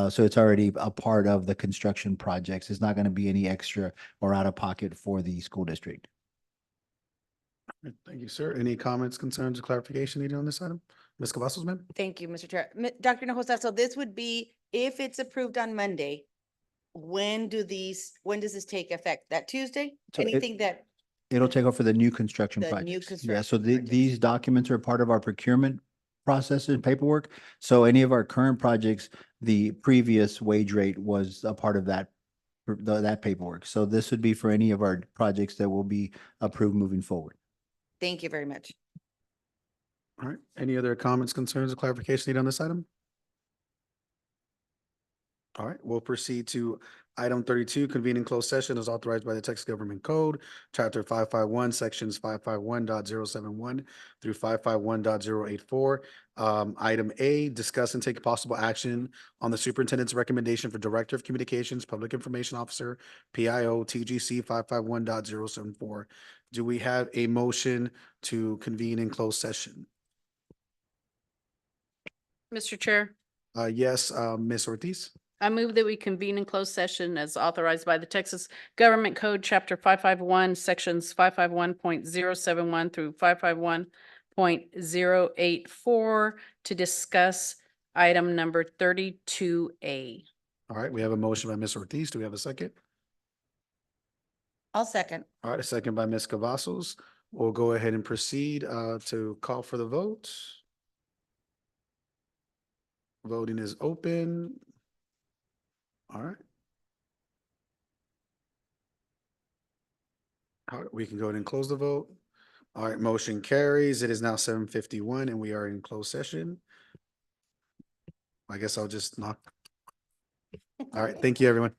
So it's already a part of the construction projects. It's not going to be any extra or out of pocket for the school district. Thank you, sir. Any comments, concerns, or clarification needed on this item? Ms. Cavazos, ma'am? Thank you, Mr. Chair. Dr. Hinojosa, so this would be, if it's approved on Monday, when does this take effect? That Tuesday? So Anything that, It'll take over the new construction The new projects. Yeah, so construction these documents are part of our procurement process and paperwork. So any of our current projects, the previous wage rate was a part of that paperwork. So this would be for any of our projects that will be approved moving forward. thank you very much. All right. Any other comments, concerns, or clarification needed on this item? All right, we'll proceed to item 32, convening closed session as authorized by the Texas Government Code, Chapter 551, Sections 551.071 through 551.084. Item A, discuss and take possible action on the superintendent's recommendation for Director of Communications, Public Information Officer, PIO, TGC 551.074. Do we have a motion to convene in closed session? Mr. Chair, Yes, Ms. Ortiz? I move that we convene in closed session as authorized by the Texas Government Code, Chapter 551, Sections 551.071 through 551.084 to discuss item number 32A. All right, we have a motion by Ms. Ortiz. Do we have a second? I'll second. All right, a second by Ms. Cavazos. We'll go ahead and proceed to call for the vote. Voting is open. All right. All right, we can go ahead and close the vote. All right, motion carries. It is now 7:51 and we are in closed session. I guess I'll just knock. All right, thank you, everyone.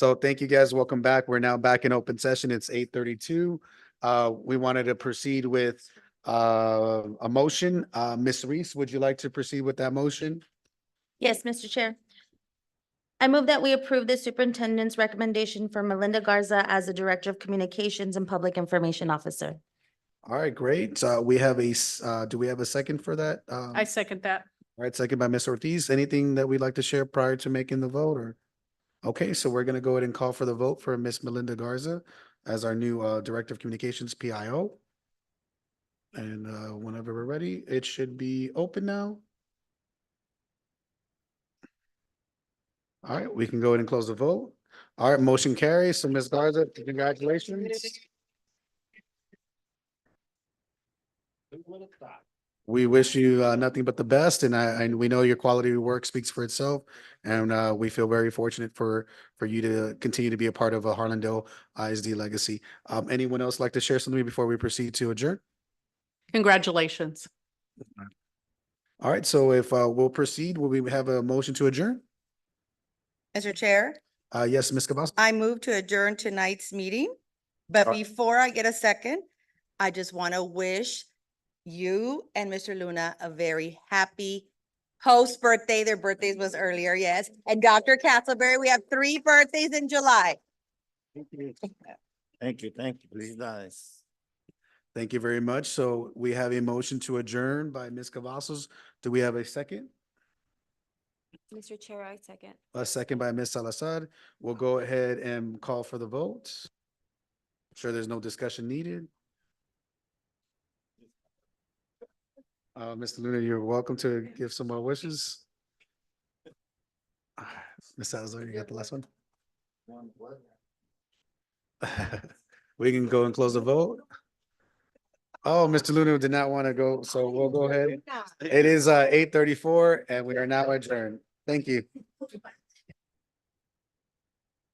So thank you guys. Welcome back. We're now back in open session. It's 8:32. We wanted to proceed with a motion. Ms. Reese, would you like to proceed with that motion? Yes, Mr. Chair. I move that we approve the superintendent's recommendation for Melinda Garza as the Director of Communications and Public Information Officer. All right, great. We have do we have a second for that? I second that. All right, second by Ms. Ortiz. Anything that we'd like to share prior to making the vote or? Okay, so we're gonna go ahead and call for the vote for Ms. Melinda Garza as our new Director of Communications, PIO. And whenever we're ready, it should be open now. All right, we can go ahead and close the vote. All right, motion carries. So Ms. Garza, congratulations. We wish you nothing but the best, and we know your quality of work speaks for itself. And we feel very fortunate for you to continue to be a part of a Harlandale ISD legacy. Anyone else like to share something before we proceed to adjourn? Congratulations. All right, so if we'll proceed, will we have a motion to adjourn? Mr. Chair, Yes, Ms. Cavazos. I move to adjourn tonight's meeting. But All right. before I get a second, I just want to wish you and Mr. Luna a very happy post-birthday. Their birthdays was earlier, yes. And Dr. Castleberry, we have 3 birthdays in July. Thank you, please, nice. Thank you very much. So we have a motion to adjourn by Ms. Cavazos. Do we have a second? Mr. Chair, I second. A second by Ms. Salazar. We'll go ahead and call for the vote. Sure, there's no discussion needed. Mr. Luna, you're welcome to give some more wishes. Ms. Salazar, you got the last one? We can go and close the vote. Oh, Mr. Luna did not want to go, so we'll go ahead. It is 8:34 and we are now adjourned. Thank you.